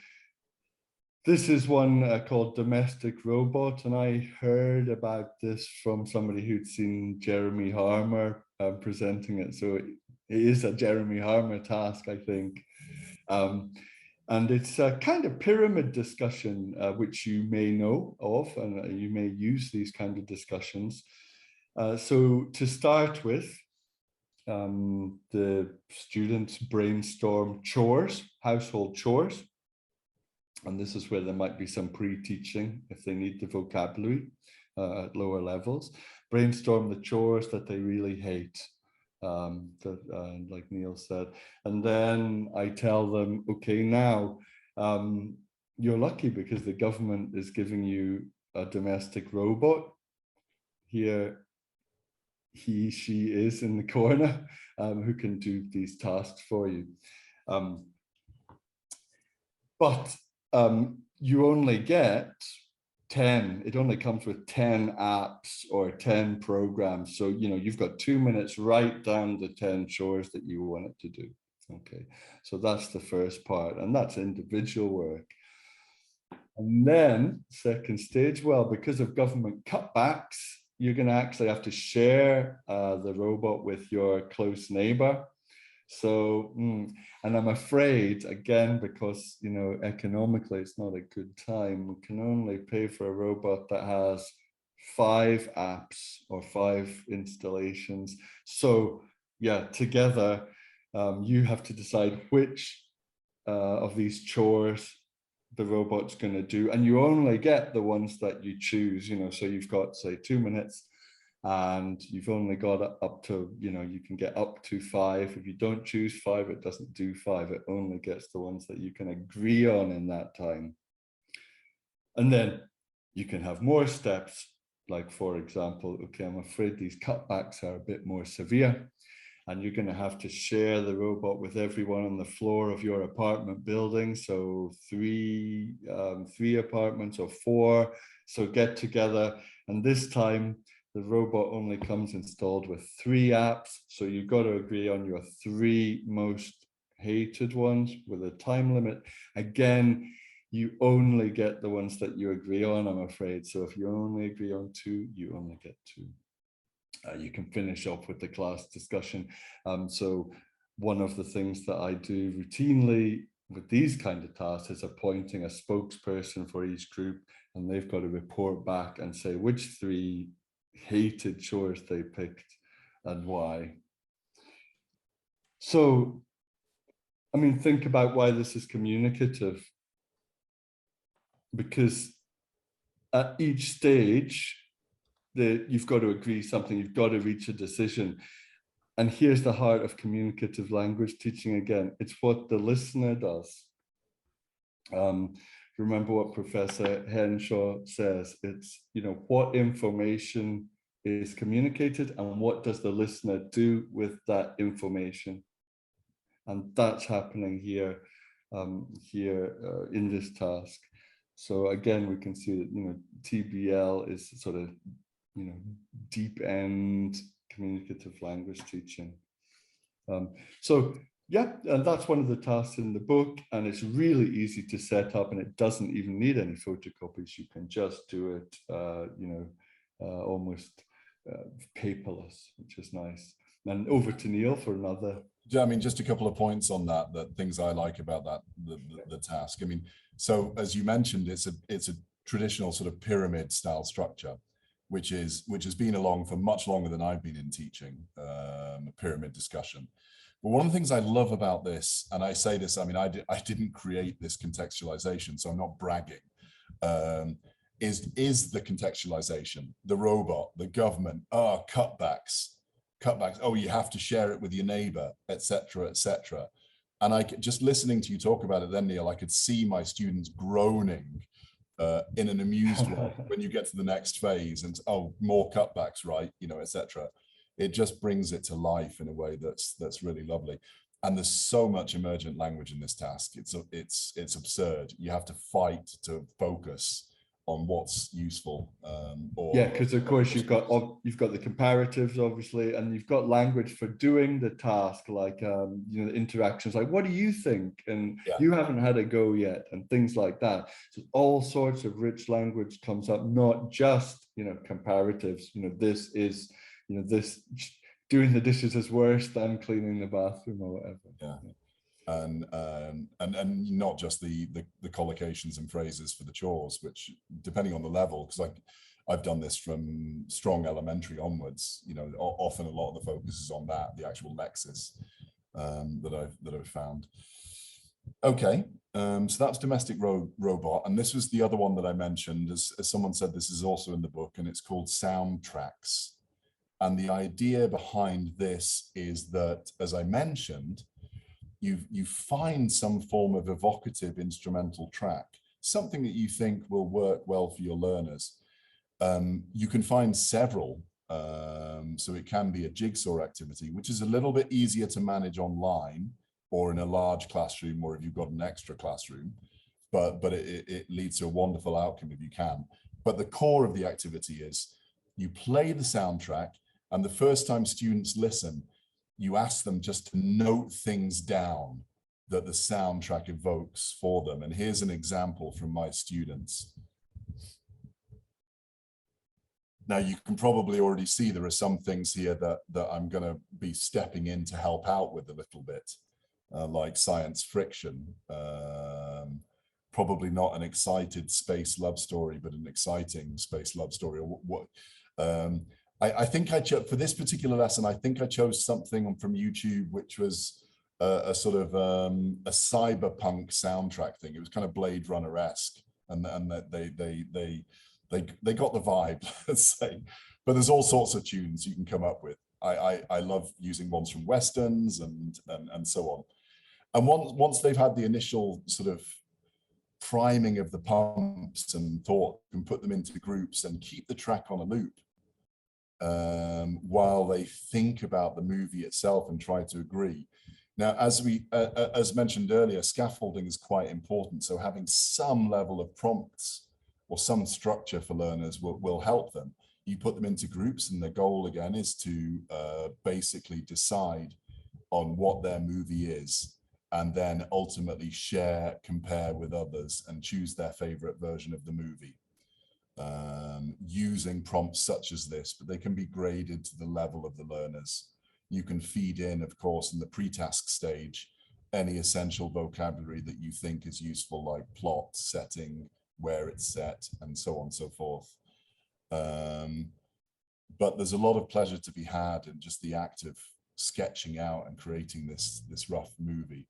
this is one called Domestic Robot, and I heard about this from somebody who'd seen Jeremy Harmer presenting it. So it is a Jeremy Harmer task, I think. And it's a kind of pyramid discussion, which you may know of, and you may use these kind of discussions. So to start with, the students brainstorm chores, household chores. And this is where there might be some pre-teaching if they need the vocabulary at lower levels. Brainstorm the chores that they really hate, like Neil said. And then I tell them, okay, now you're lucky because the government is giving you a domestic robot. Here, she is in the corner who can do these tasks for you. But you only get 10, it only comes with 10 apps or 10 programs. So, you've got 2 minutes, write down the 10 chores that you want it to do. Okay, so that's the first part, and that's individual work. And then second stage, well, because of government cutbacks, you're going to actually have to share the robot with your close neighbor. So, and I'm afraid, again, because, economically, it's not a good time, we can only pay for a robot that has 5 apps or 5 installations. So, yeah, together, you have to decide which of these chores the robot's going to do. And you only get the ones that you choose, so you've got, say, 2 minutes. And you've only got up to, you can get up to 5. If you don't choose 5, it doesn't do 5. It only gets the ones that you can agree on in that time. And then you can have more steps, like, for example, okay, I'm afraid these cutbacks are a bit more severe, and you're going to have to share the robot with everyone on the floor of your apartment building. So 3 apartments or 4. So get together, and this time, the robot only comes installed with 3 apps. So you've got to agree on your 3 most hated ones with a time limit. Again, you only get the ones that you agree on, I'm afraid. So if you only agree on 2, you only get 2. You can finish off with the class discussion. So one of the things that I do routinely with these kind of tasks is appointing a spokesperson for each group, and they've got to report back and say which 3 hated chores they picked and why. So, I mean, think about why this is communicative. Because at each stage, you've got to agree something, you've got to reach a decision. And here's the heart of communicative language teaching again. It's what the listener does. Remember what Professor Henshaw says. It's, what information is communicated and what does the listener do with that information. And that's happening here, in this task. So again, we can see that, TBL is sort of, deep end communicative language teaching. So yeah, and that's one of the tasks in the book, and it's really easy to set up, and it doesn't even need any photocopies. You can just do it, almost paperless, which is nice. And over to Neil for another. Yeah, I mean, just a couple of points on that, things I like about that, the task. I mean, so as you mentioned, it's a traditional sort of pyramid style structure, which has been along for much longer than I've been in teaching, a pyramid discussion. But one of the things I love about this, and I say this, I mean, I didn't create this contextualization, so I'm not bragging, is the contextualization, the robot, the government, cutbacks, oh, you have to share it with your neighbor, etc., etc. And I just listening to you talk about it then, Neil, I could see my students groaning in an amused way when you get to the next phase and, oh, more cutbacks, right, you know, etc. It just brings it to life in a way that's really lovely. And there's so much emergent language in this task. It's absurd. You have to fight to focus on what's useful. Yeah, because of course you've got the comparatives, obviously, and you've got language for doing the task, like you know, the interactions, like what do you think, and you haven't had a go yet, and things like that. So all sorts of rich language comes up, not just, you know, comparatives. You know, this is, you know, this doing the dishes is worse than cleaning the bathroom or whatever. Yeah. And not just the collocations and phrases for the chores, which depending on the level, because I've done this from strong elementary onwards, you know, often a lot of the focus is on that, the actual lexis that I've found. Okay, so that's domestic robot, and this was the other one that I mentioned. As someone said, this is also in the book, and it's called soundtracks. And the idea behind this is that, as I mentioned, you find some form of evocative instrumental track, something that you think will work well for your learners. You can find several, so it can be a jigsaw activity, which is a little bit easier to manage online or in a large classroom, or if you've got an extra classroom, but it leads to a wonderful outcome if you can. But the core of the activity is you play the soundtrack, and the first time students listen, you ask them just to note things down that the soundtrack evokes for them. And here's an example from my students. Now, you can probably already see there are some things here that I'm going to be stepping in to help out with a little bit, like science friction. Probably not an excited space love story, but an exciting space love story. Or what? I think for this particular lesson, I think I chose something from YouTube, which was a sort of a cyberpunk soundtrack thing. It was kind of Blade Runner-esque, and that they got the vibe, let's say. But there's all sorts of tunes you can come up with. I love using ones from Westerns and so on. And once they've had the initial sort of priming of the pumps and thought, you can put them into groups and keep the track on a loop. While they think about the movie itself and try to agree. Now, as mentioned earlier, scaffolding is quite important. So having some level of prompts or some structure for learners will help them. You put them into groups, and the goal again is to basically decide on what their movie is, and then ultimately share, compare with others, and choose their favorite version of the movie. Using prompts such as this, but they can be graded to the level of the learners. You can feed in, of course, in the pre-task stage, any essential vocabulary that you think is useful, like plot, setting, where it's set, and so on and so forth. But there's a lot of pleasure to be had in just the act of sketching out and creating this rough movie.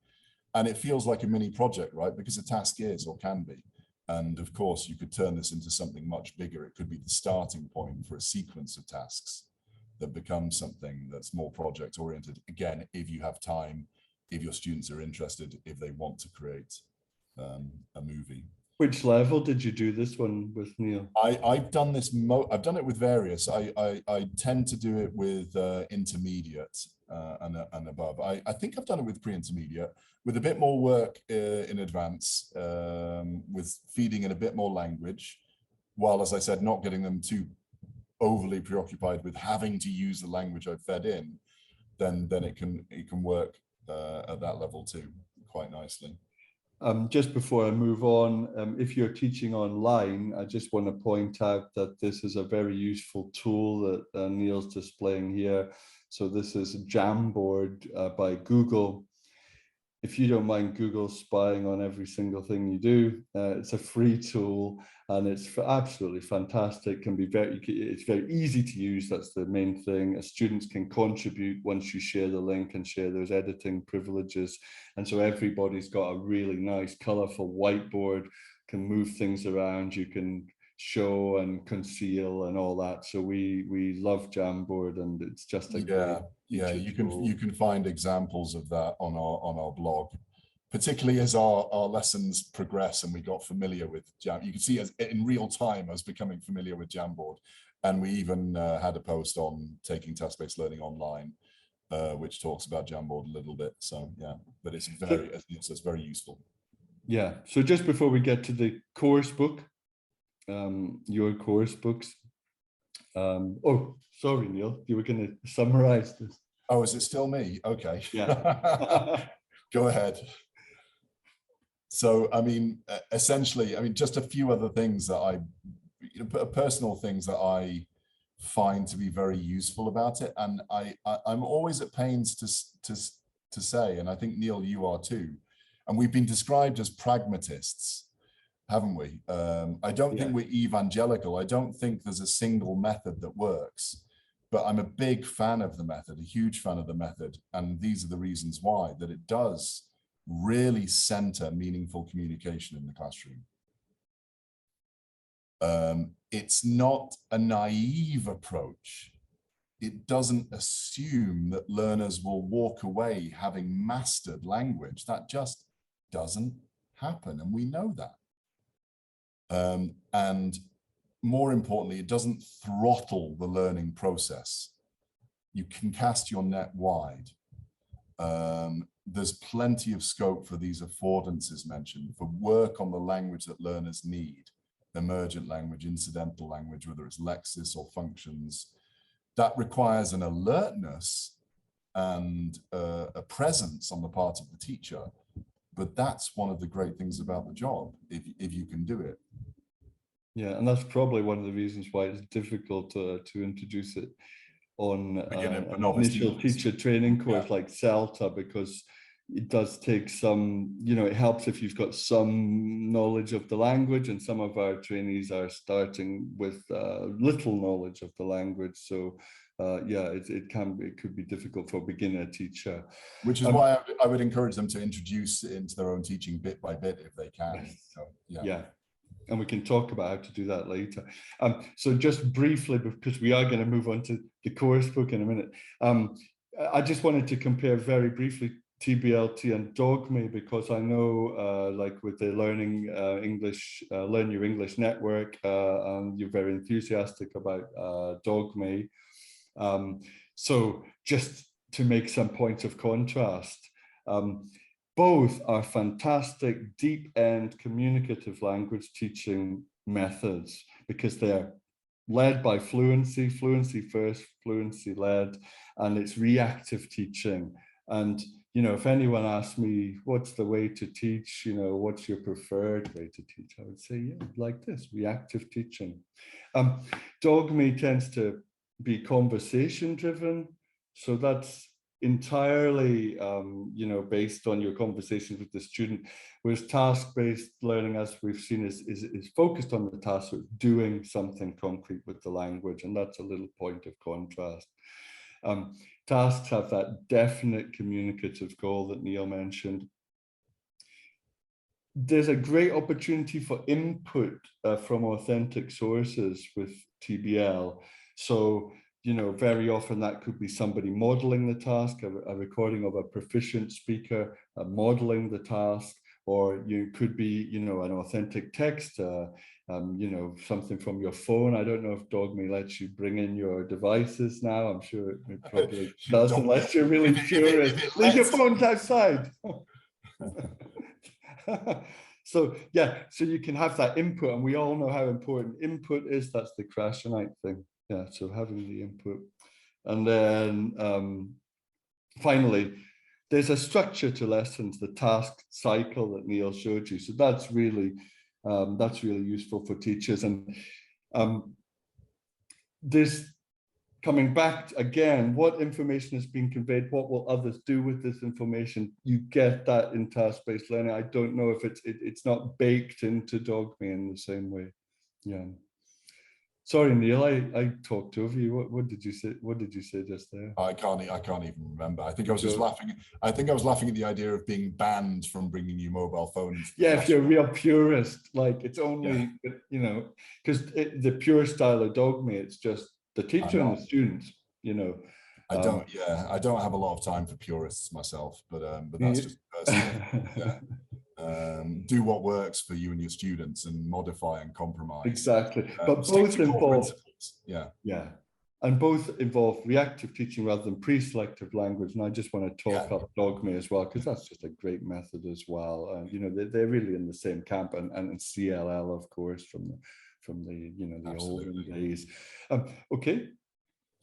And it feels like a mini project, right? Because a task is or can be. And of course, you could turn this into something much bigger. It could be the starting point for a sequence of tasks that becomes something that's more project oriented. Again, if you have time, if your students are interested, if they want to create a movie. Which level did you do this one with, Neil? I've done this. I've done it with various. I tend to do it with intermediate and above. I think I've done it with pre-intermediate, with a bit more work in advance, with feeding in a bit more language, while, as I said, not getting them too overly preoccupied with having to use the language I've fed in. Then it can work at that level too, quite nicely. Just before I move on, if you're teaching online, I just want to point out that this is a very useful tool that Neil's displaying here. So this is Jamboard by Google. If you don't mind Google spying on every single thing you do, it's a free tool and it's absolutely fantastic. It's very easy to use. That's the main thing. Students can contribute once you share the link and share those editing privileges. And so everybody's got a really nice, colorful whiteboard, can move things around. You can show and conceal and all that. So we love Jamboard, and it's just a great you can find examples of that on our blog, particularly as our lessons progress and we got familiar with Jam. You can see as in real time us becoming familiar with Jamboard, and we even had a post on taking task-based learning online, which talks about Jamboard a little bit. So yeah, but it's very, as Neil says, very useful. Yeah. So just before we get to the course book, your course books. Oh, sorry, Neil, you were going to summarize this. Oh, is it still me? Okay. Yeah. Go ahead. So, I mean, essentially, I mean, just a few other things that personal things that I find to be very useful about it. And I'm always at pains to say, and I think, Neil, you are too, and we've been described as pragmatists, haven't we? I don't think we're evangelical. I don't think there's a single method that works, but I'm a big fan of the method, a huge fan of the method. And these are the reasons why, that it does really center meaningful communication in the classroom. It's not a naive approach. It doesn't assume that learners will walk away having mastered language. That just doesn't happen, and we know that. And more importantly, it doesn't throttle the learning process. You can cast your net wide. There's plenty of scope for these affordances mentioned, for work on the language that learners need, emergent language, incidental language, whether it's lexis or functions. That requires an alertness and a presence on the part of the teacher. But that's one of the great things about the job, if you can do it. Yeah, and that's probably one of the reasons why it's difficult to introduce it on an initial teacher training course like CELTA, because it does take some, it helps if you've got some knowledge of the language, and some of our trainees are starting with little knowledge of the language. So yeah, it could be difficult for a beginner teacher. Which is why I would encourage them to introduce it into their own teaching bit by bit if they can. So, yeah. And we can talk about how to do that later. So just briefly, because we are going to move on to the course book in a minute, I just wanted to compare very briefly TBLT and Dogme, because I know, like with the Learn Your English network, you're very enthusiastic about Dogme. So just to make some points of contrast, both are fantastic deep-end communicative language teaching methods, because they're led by fluency first, fluency led, and it's reactive teaching. And if anyone asks me, what's the way to teach, what's your preferred way to teach, I would say, yeah, like this, reactive teaching. Dogme tends to be conversation driven. So that's entirely, based on your conversations with the student, whereas task-based learning, as we've seen, is focused on the task of doing something concrete with the language. And that's a little point of contrast. Tasks have that definite communicative goal that Neil mentioned. There's a great opportunity for input from authentic sources with TBL. So, very often that could be somebody modeling the task, a recording of a proficient speaker modeling the task, or you could be, an authentic text, something from your phone. I don't know if Dogme lets you bring in your devices now. I'm sure it probably does, unless you're really sure. Leave your phones outside. So yeah, so you can have that input, and we all know how important input is. That's the Krashenite thing. Yeah, so having the input. And then finally, there's a structure to lessons, the task cycle that Neil showed you. So that's really useful for teachers. And this, coming back again, what information is being conveyed, what will others do with this information? You get that in task-based learning. I don't know if it's not baked into Dogme in the same way. Yeah. Sorry, Neil, I talked over you. What did you say? What did you say just there? I can't even remember. I think I was just laughing. I think I was laughing at the idea of being banned from bringing you mobile phones. Yeah, if you're a real purist, like it's only, you know, because the pure style of Dogme, it's just the teacher and the students, you know. I don't have a lot of time for purists myself, but that's just personal. Yeah. Do what works for you and your students and modify and compromise. Exactly, but both involve, and both involve reactive teaching rather than pre-selective language. And I just want to talk up Dogme as well, because that's just a great method as well. And you know, they're really in the same camp, and CLL, of course, from the you know, the olden days. Okay,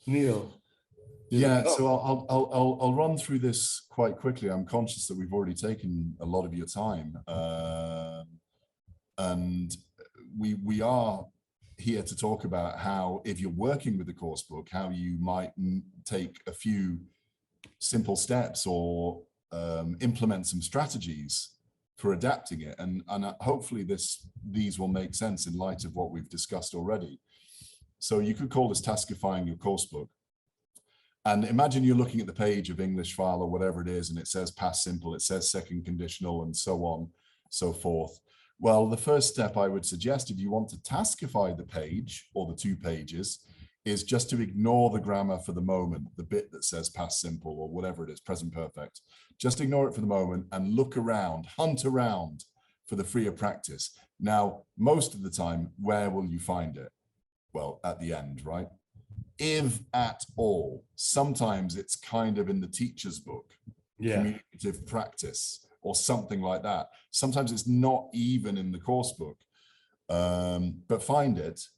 Neil. Yeah, so I'll run through this quite quickly. I'm conscious that we've already taken a lot of your time, and we are here to talk about how, if you're working with the course book, how you might take a few simple steps or implement some strategies for adapting it, and hopefully these will make sense in light of what we've discussed already. So you could call this taskifying your course book. And imagine you're looking at the page of English file or whatever it is, and it says past simple, it says second conditional, and so on, so forth. Well, the first step I would suggest, if you want to taskify the page or the 2 pages, is just to ignore the grammar for the moment, the bit that says past simple or whatever it is, present perfect. Just ignore it for the moment and look around, hunt around for the freer practice. Now, most of the time, where will you find it? Well, at the end, right? If at all. Sometimes it's kind of in the teacher's book, communicative practice or something like that. Sometimes it's not even in the course book, but find it,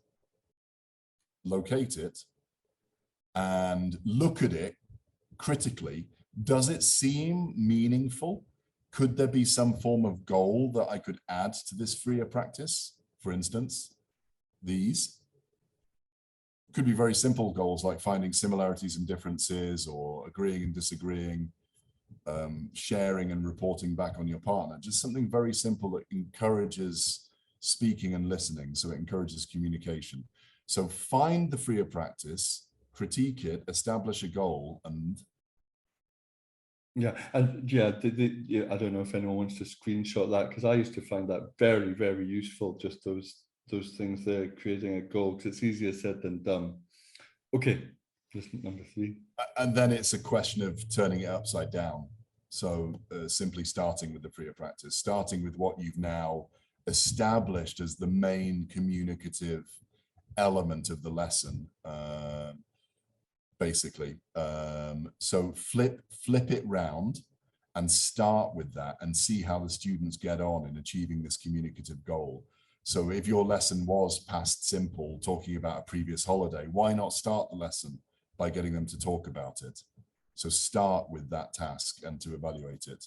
locate it, and look at it critically. Does it seem meaningful? Could there be some form of goal that I could add to this freer practice? For instance, these could be very simple goals like finding similarities and differences, or agreeing and disagreeing, sharing and reporting back on your partner. Just something very simple that encourages speaking and listening, so it encourages communication. So find the freer practice, critique it, establish a goal, and I don't know if anyone wants to screenshot that, because I used to find that very, very useful, just those things there, creating a goal, because it's easier said than done. Okay, just number 3. And then it's a question of turning it upside down. So simply starting with the freer practice, starting with what you've now established as the main communicative element of the lesson, basically. So flip it round and start with that and see how the students get on in achieving this communicative goal. So if your lesson was past simple, talking about a previous holiday, why not start the lesson by getting them to talk about it? So start with that task and to evaluate it.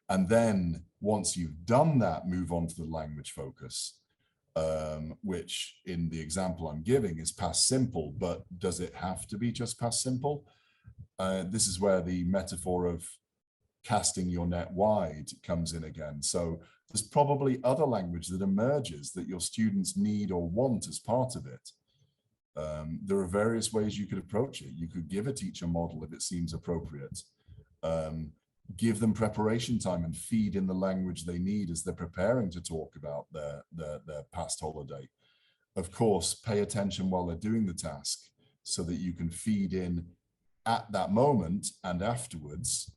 And then once you've done that, move on to the language focus, which in the example I'm giving is past simple, but does it have to be just past simple? This is where the metaphor of casting your net wide comes in again. So there's probably other language that emerges that your students need or want as part of it. There are various ways you could approach it. You could give a teacher model if it seems appropriate. Give them preparation time and feed in the language they need as they're preparing to talk about their past holiday. Of course, pay attention while they're doing the task so that you can feed in at that moment and afterwards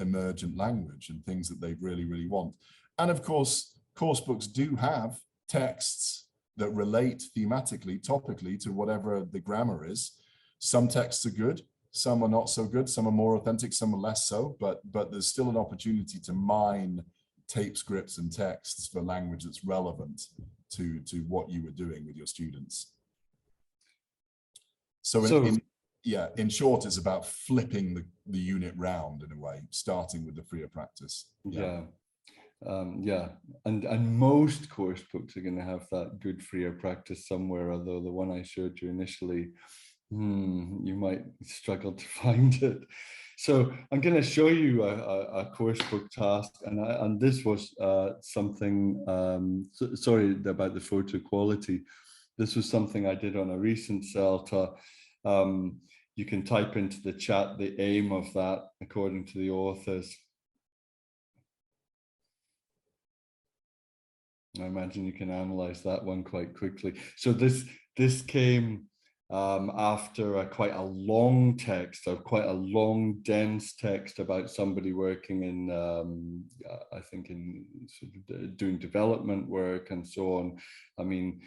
emergent language and things that they really, really want. And of course, course books do have texts that relate thematically, topically to whatever the grammar is. Some texts are good, some are not so good, some are more authentic, some are less so, but there's still an opportunity to mine tape scripts and texts for language that's relevant to what you were doing with your students. So yeah, in short, it's about flipping the unit round in a way, starting with the freer practice. Yeah. And most course books are going to have that good freer practice somewhere, although the one I showed you initially, you might struggle to find it. So I'm going to show you a course book task, and this was something, sorry about the photo quality. This was something I did on a recent CELTA. You can type into the chat the aim of that according to the authors. I imagine you can analyze that one quite quickly. So this came after quite a long text, or quite a long, dense text about somebody working in, I think, in sort of doing development work and so on. I mean,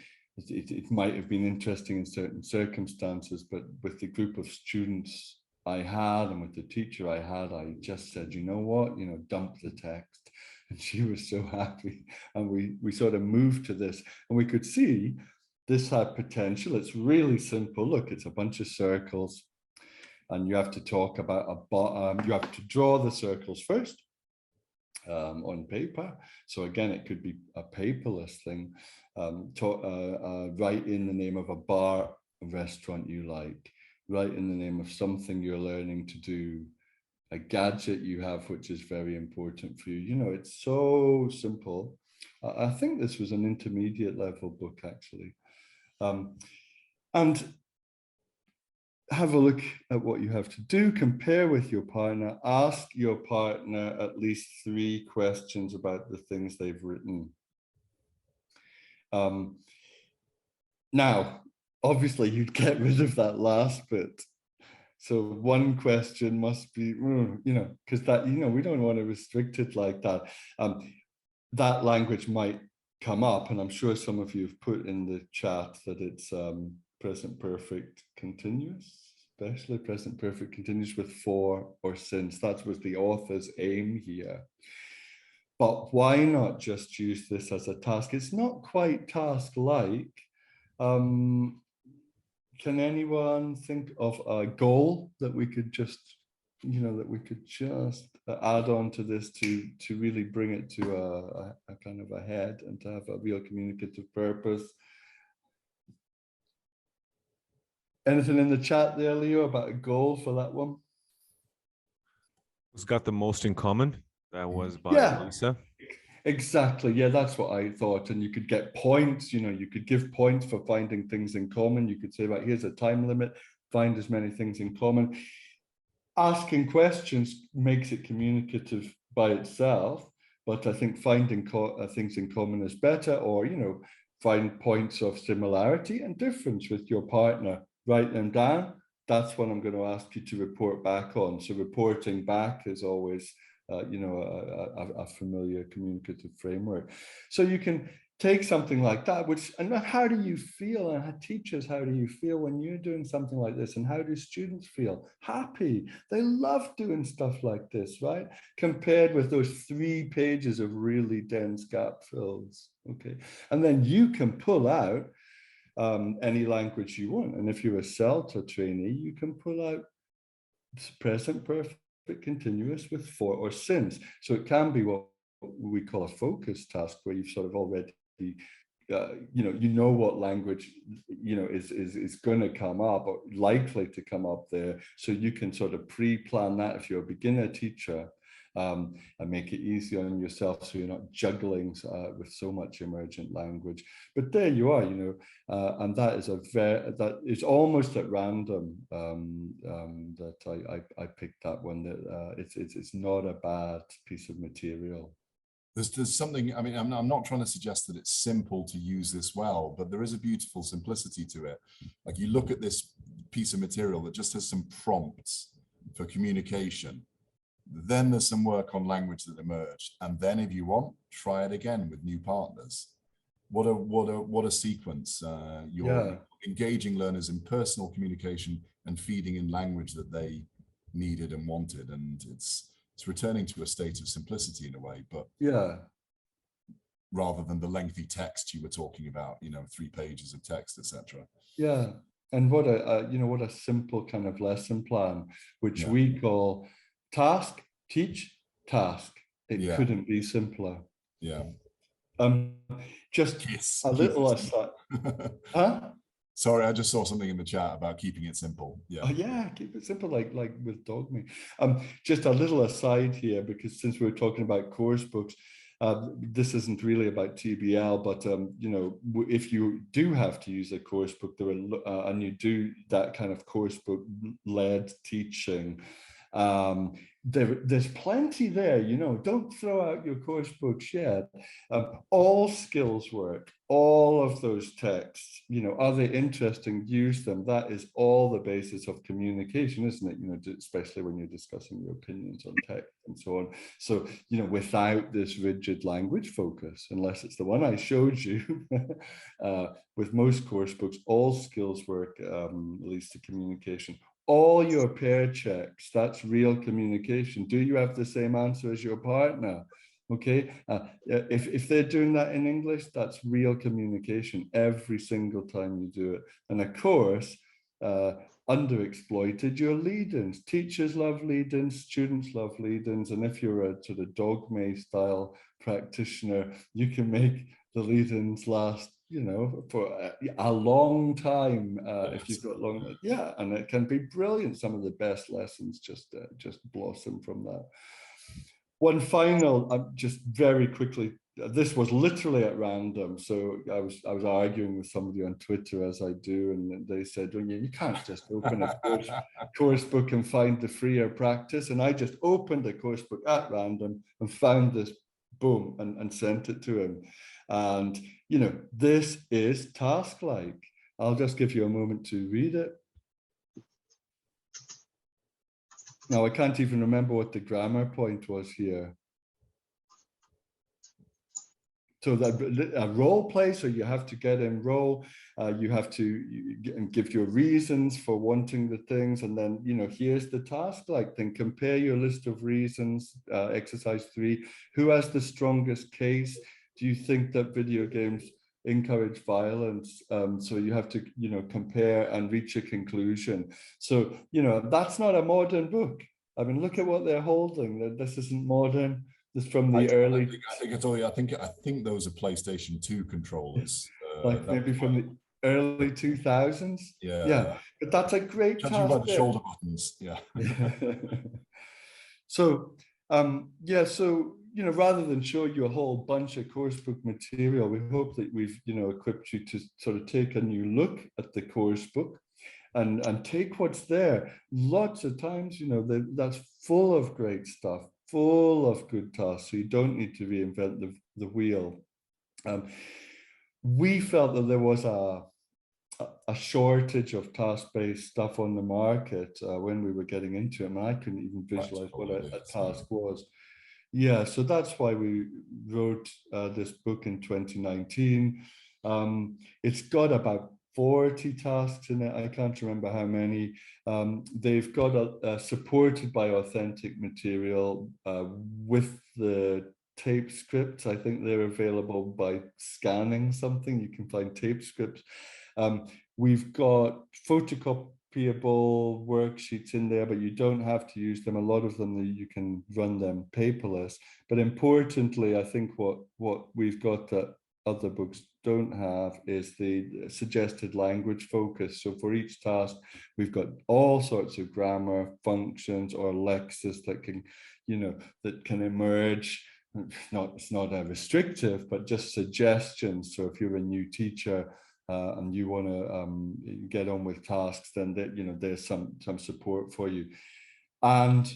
it might have been interesting in certain circumstances, but with the group of students I had and with the teacher I had, I just said, you know what, dump the text. And she was so happy. And we sort of moved to this, and we could see this had potential. It's really simple. Look, it's a bunch of circles, and you have to talk about you have to draw the circles first on paper. So again, it could be a paperless thing. Write in the name of a bar, a restaurant you like. Write in the name of something you're learning to do, a gadget you have, which is very important for you. It's so simple. I think this was an intermediate level book, actually. And have a look at what you have to do, compare with your partner, ask your partner at least 3 questions about the things they've written. Now, obviously you'd get rid of that last bit. So one question must be, because that, we don't want to restrict it like that. That language might come up, and I'm sure some of you have put in the chat that it's present perfect continuous, especially present perfect continuous with for or since. That was the author's aim here. But why not just use this as a task? It's not quite task-like. Can anyone think of a goal that we could just, add on to this to really bring it to a kind of a head and to have a real communicative purpose? Anything in the chat there, Leo, about a goal for that one? Who's got the most in common? That was by Lisa. Exactly. Yeah, that's what I thought. And you could get points, you could give points for finding things in common. You could say, right, here's a time limit, find as many things in common. Asking questions makes it communicative by itself, but I think finding things in common is better, or, find points of similarity and difference with your partner. Write them down. That's what I'm going to ask you to report back on. So reporting back is always a familiar communicative framework. So you can take something like that, and how do you feel? And teachers, how do you feel when you're doing something like this? And how do students feel? Happy. They love doing stuff like this, right? Compared with those 3 pages of really dense gap fills. Okay. And then you can pull out any language you want. And if you're a CELTA trainee, you can pull out present perfect continuous with for or since. So it can be what we call a focus task, where you've sort of already, what language, is going to come up or likely to come up there. So you can sort of pre-plan that if you're a beginner teacher, and make it easy on yourself, so you're not juggling with so much emergent language. But there you are, and that is that is almost at random that I picked that one. That it's not a bad piece of material. There's something, I mean, I'm not trying to suggest that it's simple to use this well, but there is a beautiful simplicity to it. Like, you look at this piece of material that just has some prompts for communication. Then there's some work on language that emerged, and then if you want, try it again with new partners. What a sequence! You're engaging learners in personal communication and feeding in language that they needed and wanted, and it's returning to a state of simplicity in a way, but rather than the lengthy text you were talking about, 3 pages of text, etc. Yeah. And what a simple kind of lesson plan, which we call task, teach, task. It couldn't be simpler. Yeah. Just a little aside. Huh? Sorry, I just saw something in the chat about keeping it simple. Yeah. Oh, yeah, keep it simple, like with Dogme. Just a little aside here, because since we're talking about course books, this isn't really about TBL, but you know, if you do have to use a course book, there are, and you do that kind of course book led teaching, there's plenty there, you know, don't throw out your course books yet. All skills work, all of those texts, you know, are they interesting? Use them. That is all the basis of communication, isn't it? You know, especially when you're discussing your opinions on text and so on. So, you know, without this rigid language focus, unless it's the one I showed you, with most course books, all skills work, leads to communication. All your pair checks, that's real communication. Do you have the same answer as your partner? Okay, if they're doing that in English, that's real communication every single time you do it. And of course, underexploited your lead-ins. Teachers love lead-ins, students love lead-ins, and if you're a sort of Dogme style practitioner, you can make the lead-ins last, you know, for a long time, if you've got long, and it can be brilliant. Some of the best lessons just blossom from that. One final, just very quickly, this was literally at random. So I was arguing with somebody on Twitter, as I do, and they said, oh, you can't just open a course book and find the freer practice. And I just opened a course book at random and found this, boom, and sent it to him. And, you know, this is task-like. I'll just give you a moment to read it. Now, I can't even remember what the grammar point was here. So that a role play, so you have to get in role, you have to give your reasons for wanting the things, and then, you know, here's the task-like thing. Compare your list of reasons, exercise 3. Who has the strongest case? Do you think that video games encourage violence? So you have to, you know, compare and reach a conclusion. So, you know, that's not a modern book. I mean, look at what they're holding. This isn't modern. This from the early. I think those are PlayStation 2 controllers. Like maybe from the early 2000s. Yeah. But that's a great task. Judging by the shoulder buttons. Yeah. So, so, you know, rather than show you a whole bunch of coursebook material, we hope that we've, you know, equipped you to sort of take a new look at the coursebook and take what's there. Lots of times, you know, that's full of great stuff, full of good tasks, so you don't need to reinvent the wheel. We felt that there was a shortage of task-based stuff on the market when we were getting into it, and I couldn't even visualize what a task was. Yeah, so that's why we wrote this book in 2019. It's got about 40 tasks in it. I can't remember how many. They've got supported by authentic material with the tape scripts. I think they're available by scanning something. You can find tape scripts. We've got photocopiable worksheets in there, but you don't have to use them. A lot of them, you can run them paperless. But importantly, I think what we've got that other books don't have is the suggested language focus. So for each task, we've got all sorts of grammar functions or lexis that can, you know, that can emerge. It's not restrictive, but just suggestions. So if you're a new teacher and you want to get on with tasks, then that, you know, there's some support for you. And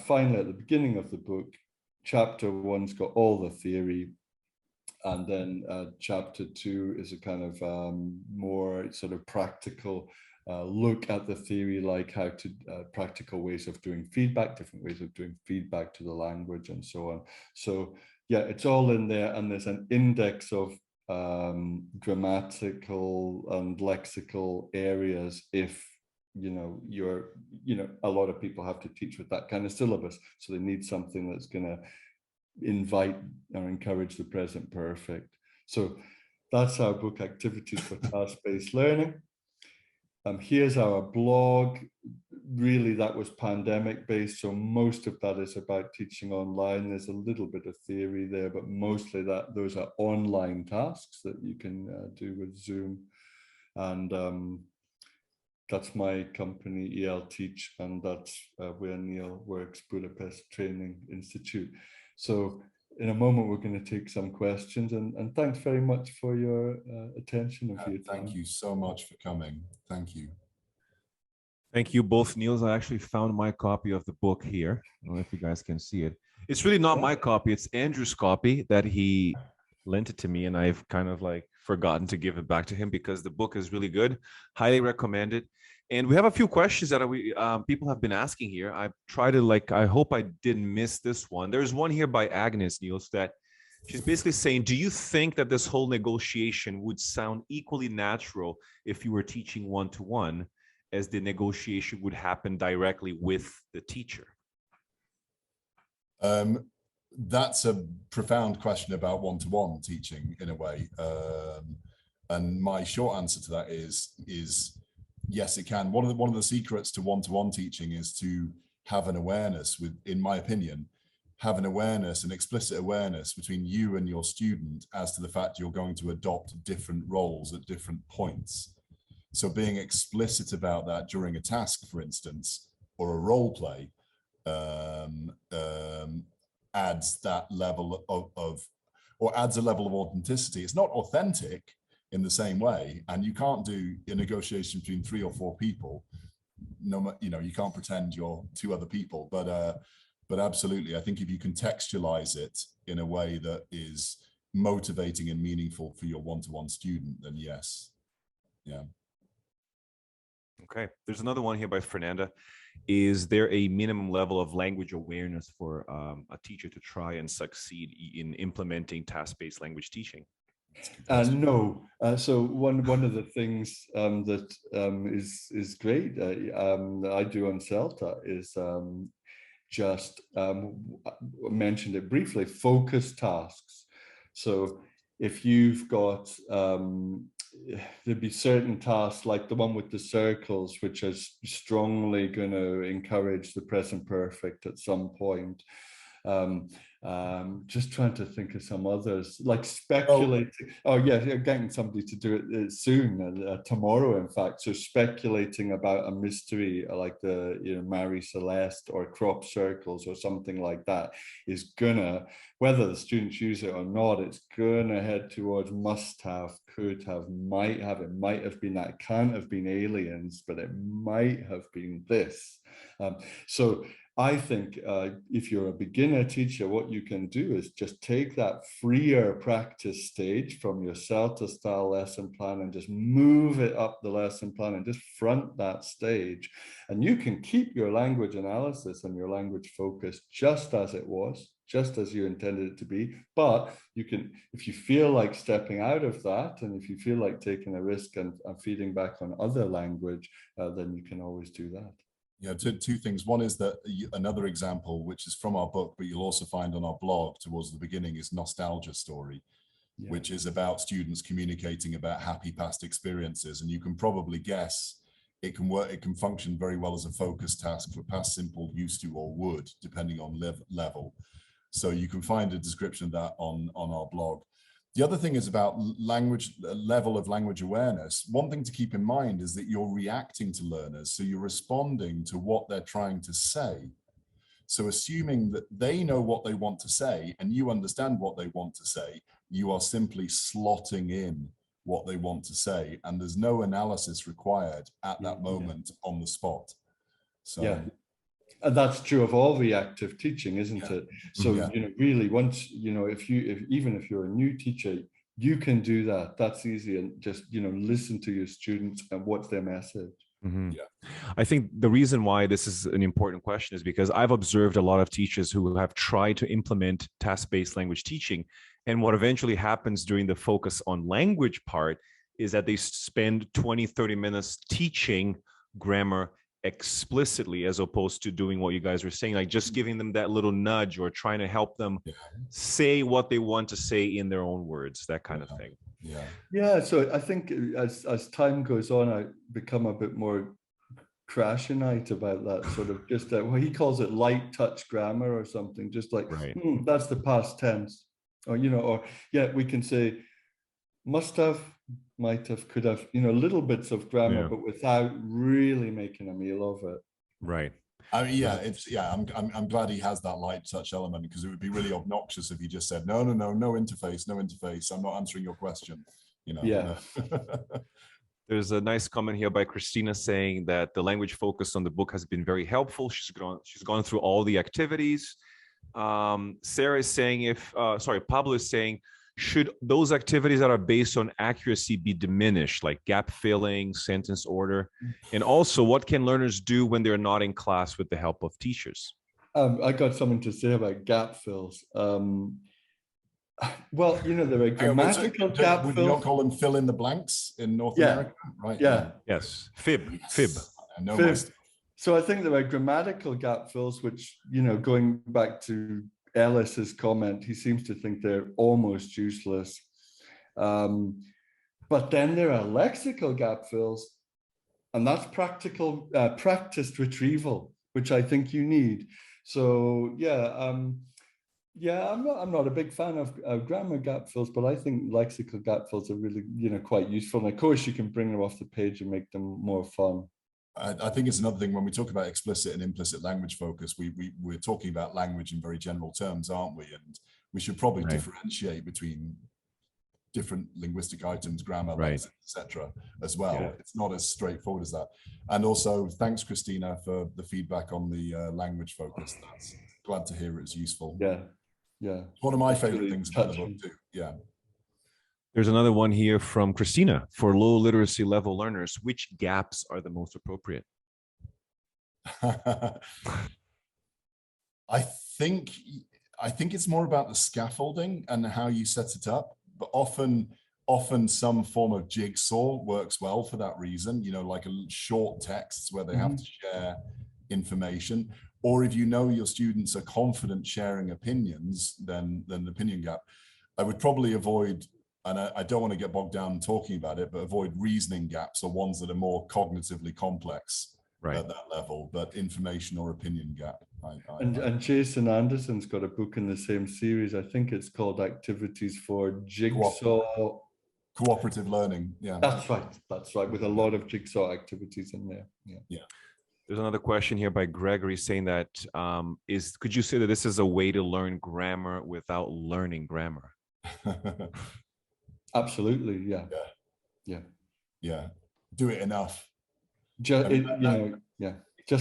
finally, at the beginning of the book, chapter 1's got all the theory. And then chapter 2 is a kind of more sort of practical look at the theory, like how to practical ways of doing feedback, different ways of doing feedback to the language and so on. So yeah, it's all in there, and there's an index of grammatical and lexical areas if, you know, a lot of people have to teach with that kind of syllabus, so they need something that's going to invite or encourage the present perfect. So that's our book, Activities for Task-Based Learning. Here's our blog. Really, that was pandemic based, so most of that is about teaching online. There's a little bit of theory there, but mostly those are online tasks that you can do with Zoom. And that's my company, EL Teach, and that's where Neil works, Budapest Training Institute. So in a moment, we're going to take some questions, and thanks very much for your attention and for your time. Thank you so much for coming. Thank you. Thank you both, Niels. I actually found my copy of the book here. I don't know if you guys can see it. It's really not my copy. It's Andrew's copy that he lent it to me, and I've kind of like forgotten to give it back to him because the book is really good. Highly recommend it. And we have a few questions that people have been asking here. I try to I hope I didn't miss this one. There's one here by Agnes, Niels, that she's basically saying, do you think that this whole negotiation would sound equally natural if you were teaching one-to-one as the negotiation would happen directly with the teacher? That's a profound question about one-to-one teaching in a way. And my short answer to that is yes, it can. One of the secrets to one-to-one teaching is to have an awareness in my opinion, have an explicit awareness between you and your student as to the fact you're going to adopt different roles at different points. So being explicit about that during a task, for instance, or a role play, adds that level adds a level of authenticity. It's not authentic in the same way, and you can't do a negotiation between 3 or 4 people. No, you can't pretend you're 2 other people. But absolutely, I think if you contextualize it in a way that is motivating and meaningful for your one-to-one student, then yes, yeah. Okay, there's another one here by Fernanda. Is there a minimum level of language awareness for a teacher to try and succeed in implementing task-based language teaching? No. So one of the things that is great that I do on CELTA is just mentioned it briefly, focus tasks. So if you've got there'd be certain tasks like the one with the circles, which is strongly going to encourage the present perfect at some point. Just trying to think of some others, like speculating. Oh yeah, getting somebody to do it soon, tomorrow, in fact. So speculating about a mystery like the Mary Celeste or crop circles or something like that is gonna, whether the students use it or not, it's gonna head towards must have, could have, might have. It might have been that, can't have been aliens, but it might have been this. So I think if you're a beginner teacher, what you can do is just take that freer practice stage from your CELTA style lesson plan and just move it up the lesson plan and just front that stage. And you can keep your language analysis and your language focus just as it was, just as you intended it to be. But you can, if you feel like stepping out of that, and if you feel like taking a risk and feeding back on other language, then you can always do that. Yeah, two things. One is that another example, which is from our book, but you'll also find on our blog towards the beginning, is Nostalgia Story, which is about students communicating about happy past experiences. And you can probably guess it can work, it can function very well as a focus task for past simple, used to, or would, depending on level. So you can find a description of that on our blog. The other thing is about language, level of language awareness. One thing to keep in mind is that you're reacting to learners, so you're responding to what they're trying to say. So assuming that they know what they want to say and you understand what they want to say, you are simply slotting in what they want to say, and there's no analysis required at that moment on the spot. So yeah. And that's true of all reactive teaching, isn't it? So, really, once, even if you're a new teacher, you can do that. That's easy. And just, listen to your students and what's their message. Mm-hmm. Yeah. I think the reason why this is an important question is because I've observed a lot of teachers who have tried to implement task-based language teaching. And what eventually happens during the focus on language part is that they spend 20, 30 minutes teaching grammar explicitly, as opposed to doing what you guys were saying, like just giving them that little nudge or trying to help them say what they want to say in their own words, that kind of thing. Yeah, so I think as time goes on, I become a bit more crashionite about that sort of just well, he calls it light touch grammar or something, just like that's the past tense, or or we can say must have, might have, could have, little bits of grammar, but without really making a meal of it. Right. I mean, I'm glad he has that light touch element, because it would be really obnoxious if he just said, no interface, I'm not answering your question, Yeah. There's a nice comment here by Christina saying that the language focus on the book has been very helpful. She's gone through all the activities. Sarah is saying Pablo is saying, should those activities that are based on accuracy be diminished, like gap filling, sentence order? And also, what can learners do when they're not in class with the help of teachers? I got something to say about gap fills. Well, there are grammatical gap fills. You don't call them fill in the blanks in North America? Right. Yeah. Yes. Fib. I know Fib. So I think there are grammatical gap fills, which, going back to Ellis's comment, he seems to think they're almost useless. But then there are lexical gap fills, and that's practiced retrieval, which I think you need. So I'm not a big fan of grammar gap fills, but I think lexical gap fills are really, quite useful. And of course, you can bring them off the page and make them more fun. I think it's another thing when we talk about explicit and implicit language focus, we're talking about language in very general terms, aren't we? And we should probably differentiate between different linguistic items, grammar, etc. as well. Yeah. It's not as straightforward as that. And also, thanks, Christina, for the feedback on the language focus. That's glad to hear it's useful. Yeah. It's one of my favorite things about the book too. Yeah. There's another one here from Christina. For low literacy level learners, which gaps are the most appropriate? I think it's more about the scaffolding and how you set it up, but often some form of jigsaw works well for that reason, like a short texts where they have to share information, or if your students are confident sharing opinions, then the opinion gap. I would probably avoid, and I don't want to get bogged down talking about it, but avoid reasoning gaps or ones that are more cognitively complex at that level, but information or opinion gap. And Jason Anderson's got a book in the same series. I think it's called Activities for Jigsaw. Cooperative learning. Yeah. That's right. With a lot of jigsaw activities in there. Yeah. There's another question here by Gregory saying that could you say that this is a way to learn grammar without learning grammar? Absolutely, yeah. Do it enough. Just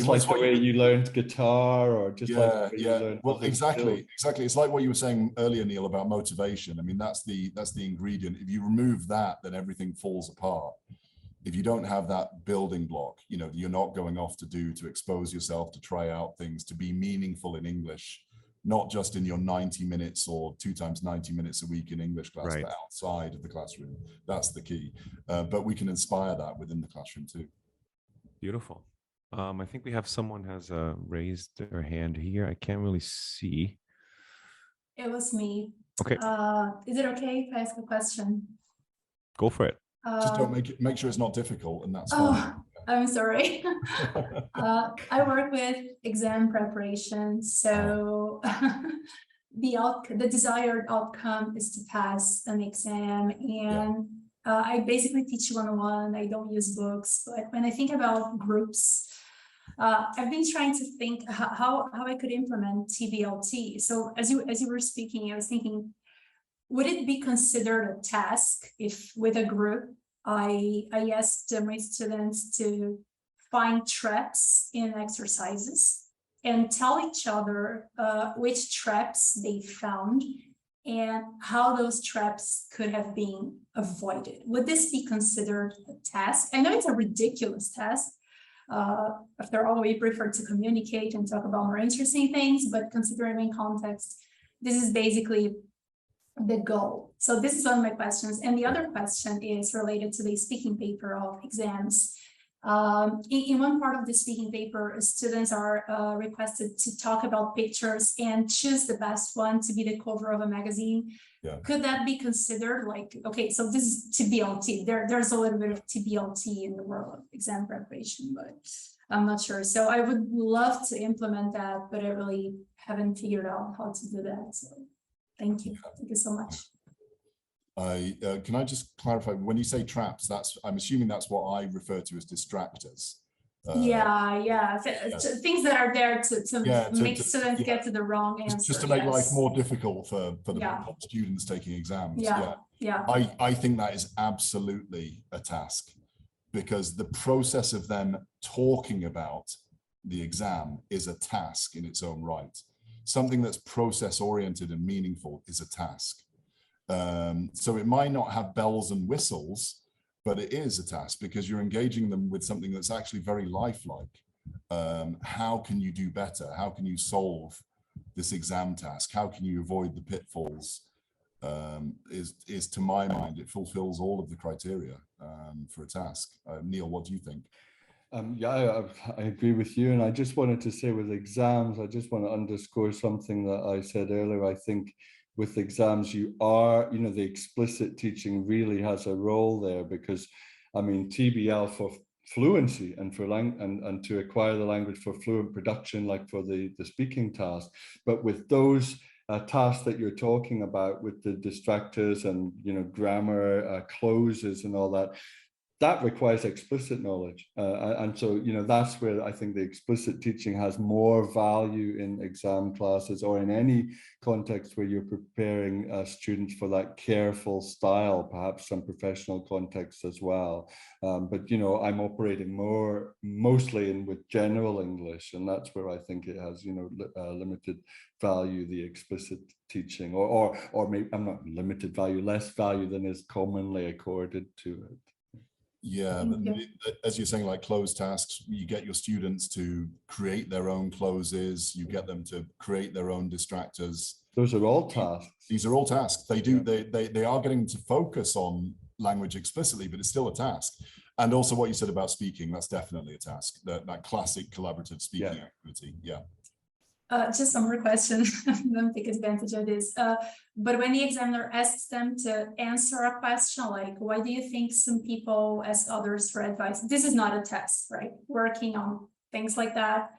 like the way you learned guitar, or just like the way you learned. Well, exactly. It's like what you were saying earlier, Neil, about motivation. I mean, that's the ingredient. If you remove that, then everything falls apart. If you don't have that building block, you're not going off to expose yourself, to try out things, to be meaningful in English. Not just in your 90 minutes or 2 times 90 minutes a week in English class, but outside of the classroom. That's the key. But we can inspire that within the classroom too. Beautiful. I think we have someone has raised their hand here. I can't really see. It was me. Okay. Is it okay if I ask a question? Go for it. Just don't make sure it's not difficult, and that's fine. I'm sorry. I work with exam preparation, so the desired outcome is to pass an exam, and I basically teach one-on-one. I don't use books, but when I think about groups, I've been trying to think how I could implement TBLT. So as you were speaking, I was thinking, would it be considered a task if with a group I asked my students to find traps in exercises and tell each other which traps they found and how those traps could have been avoided? Would this be considered a task? I know it's a ridiculous task. After all, we prefer to communicate and talk about more interesting things, but considering in context, this is basically the goal. So this is one of my questions. And the other question is related to the speaking paper of exams. In one part of the speaking paper, students are requested to talk about pictures and choose the best one to be the cover of a magazine. Yeah. Could that be considered like, okay, so this is TBLT. There's a little bit of TBLT in the world of exam preparation, but I'm not sure. So I would love to implement that, but I really haven't figured out how to do that. So thank you. Thank you so much. Can I just clarify, when you say traps, I'm assuming that's what I refer to as distractors. Things that are there to make students get to the wrong answer. Just to make life more difficult for the students taking exams. I think that is absolutely a task, because the process of them talking about the exam is a task in its own right. Something that's process oriented and meaningful is a task. So it might not have bells and whistles, but it is a task because you're engaging them with something that's actually very lifelike. How can you do better? How can you solve this exam task? How can you avoid the pitfalls? Is to my mind, it fulfills all of the criteria for a task. Neil, what do you think? I agree with you. And I just wanted to say with exams, I just want to underscore something that I said earlier. I think with exams, the explicit teaching really has a role there, because I mean, TBL for fluency and for and to acquire the language for fluent production, like for the speaking task. But with those tasks that you're talking about, with the distractors and grammar closes and all that, that requires explicit knowledge. And so, that's where I think the explicit teaching has more value in exam classes or in any context where you're preparing students for that careful style, perhaps some professional context as well. But, I'm operating mostly with general English, and that's where I think it has, limited value, the explicit teaching, or maybe I'm not limited value, less value than is commonly accorded to it. Yeah, as you're saying, like closed tasks, you get your students to create their own closes, you get them to create their own distractors. Those are all tasks. These are all tasks. They are getting to focus on language explicitly, but it's still a task. And also what you said about speaking, that's definitely a task, that classic collaborative speaking activity. Yeah. Just some more questions. Don't take advantage of this. But when the examiner asks them to answer a question, like, why do you think some people ask others for advice? This is not a test, right? Working on things like that.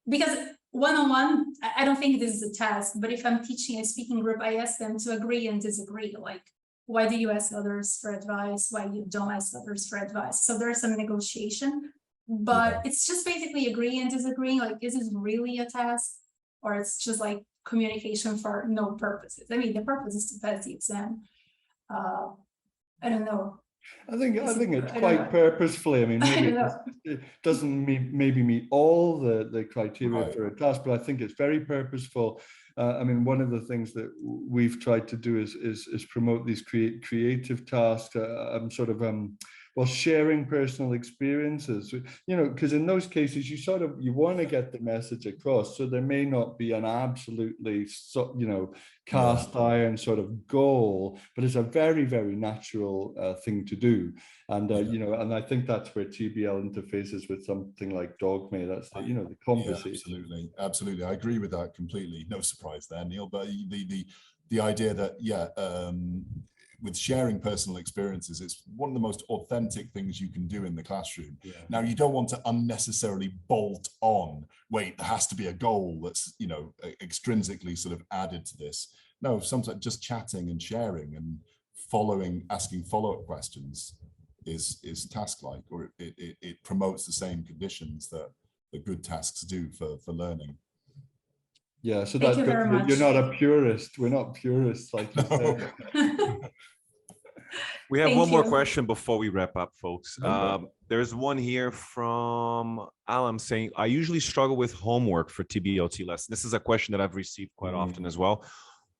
Because one-on-one, I don't think this is a task, but if I'm teaching a speaking group, I ask them to agree and disagree. Like, why do you ask others for advice? Why you don't ask others for advice? So there's some negotiation. But it's just basically agreeing and disagreeing. Like, is this really a task, or it's just like communication for no purposes? I mean, the purpose is to pass the exam. I don't know. I think it's quite purposefully. I mean, maybe it doesn't maybe meet all the criteria for a task, but I think it's very purposeful. I mean, one of the things that we've tried to do is promote these creative tasks. Well, sharing personal experiences, because in those cases, you want to get the message across. So there may not be an absolutely, cast iron sort of goal, but it's a very, very natural thing to do. And, and I think that's where TBL interfaces with something like Dogme. That's the conversation. Yeah, absolutely. I agree with that completely. No surprise there, Neil, but the idea that, with sharing personal experiences, it's one of the most authentic things you can do in the classroom. Yeah. Now, you don't want to unnecessarily bolt on, wait, there has to be a goal that's, extrinsically sort of added to this. No, sometimes just chatting and sharing and asking follow-up questions is task-like, or it promotes the same conditions that the good tasks do for learning. Yeah, so that's good. You're not a purist. We're not purists, like you said. We have one more question before we wrap up, folks. There's one here from Alam saying, I usually struggle with homework for TBLT lesson. This is a question that I've received quite often as well.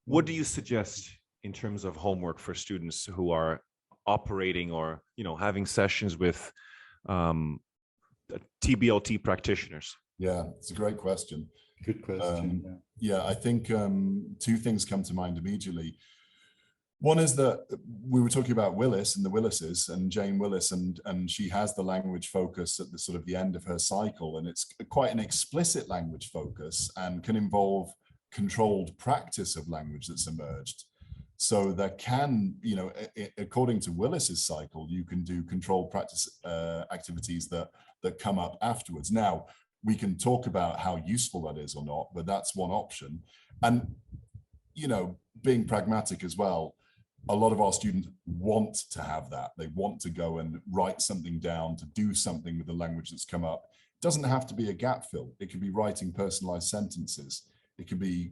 What do you suggest in terms of homework for students who are operating or, having sessions with TBLT practitioners? Yeah, it's a great question. Good question. I think two things come to mind immediately. One is that we were talking about Willis and the Willises and Jane Willis, and she has the language focus at the sort of the end of her cycle, and it's quite an explicit language focus and can involve controlled practice of language that's emerged. So there can, you know, according to Willis's cycle, you can do controlled practice activities that come up afterwards. Now, we can talk about how useful that is or not, but that's one option. And, you know, being pragmatic as well, a lot of our students want to have that. They want to go and write something down, to do something with the language that's come up. It doesn't have to be a gap fill. It could be writing personalized sentences. It could be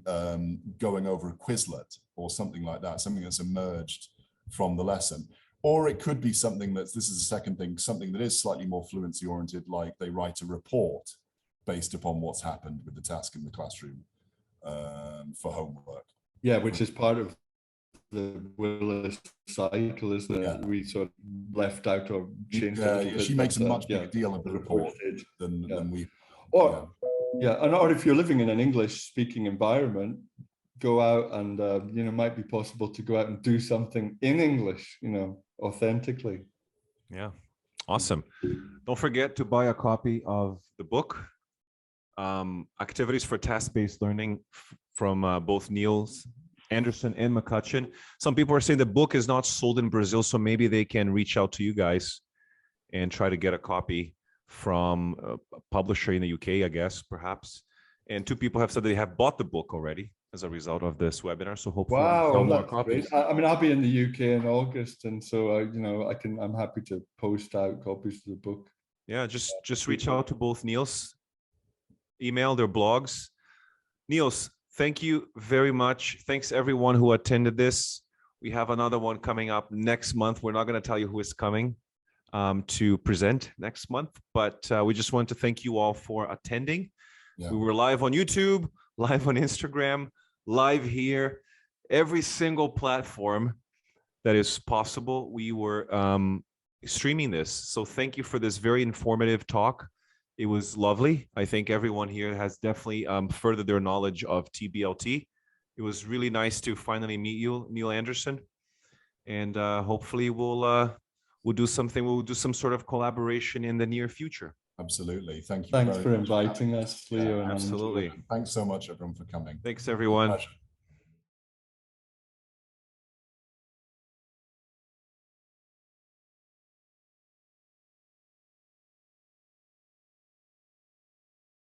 going over a Quizlet or something like that, something that's emerged from the lesson. Or it could be something that's, this is the second thing, something that is slightly more fluency oriented, like they write a report based upon what's happened with the task in the classroom for homework. Yeah, which is part of the Willis cycle, isn't it? Yeah. We sort of left out or changed. She makes a much bigger deal of the report than we. Or or if you're living in an English-speaking environment, go out and you know, might be possible to go out and do something in English, you know, authentically. Yeah, awesome. Don't forget to buy a copy of the book, Activities for Task-Based Learning, from both Anderson and McCutcheon. Some people are saying the book is not sold in Brazil, so maybe they can reach out to you guys and try to get a copy from a publisher in the UK, I guess, perhaps. And 2 people have said they have bought the book already as a result of this webinar. So hopefully, more copies. I mean, I'll be in the UK in August, and so you know, I'm happy to post out copies of the book. Yeah, just reach out to both Niels, email their blogs. Niels, thank you very much. Thanks everyone who attended this. We have another one coming up next month. We're not going to tell you who is coming to present next month, but we just want to thank you all for attending. Yeah. We were live on YouTube, live on Instagram, live here, every single platform that is possible. We were streaming this. So thank you for this very informative talk. It was lovely. I think everyone here has definitely furthered their knowledge of TBLT. It was really nice to finally meet you, Neil Anderson. And hopefully we'll do something. We'll do some sort of collaboration in the near future. Absolutely. Thank you. Thanks for inviting us, Leo. Absolutely. Thanks so much, everyone, for coming. Thanks, everyone. Pleasure.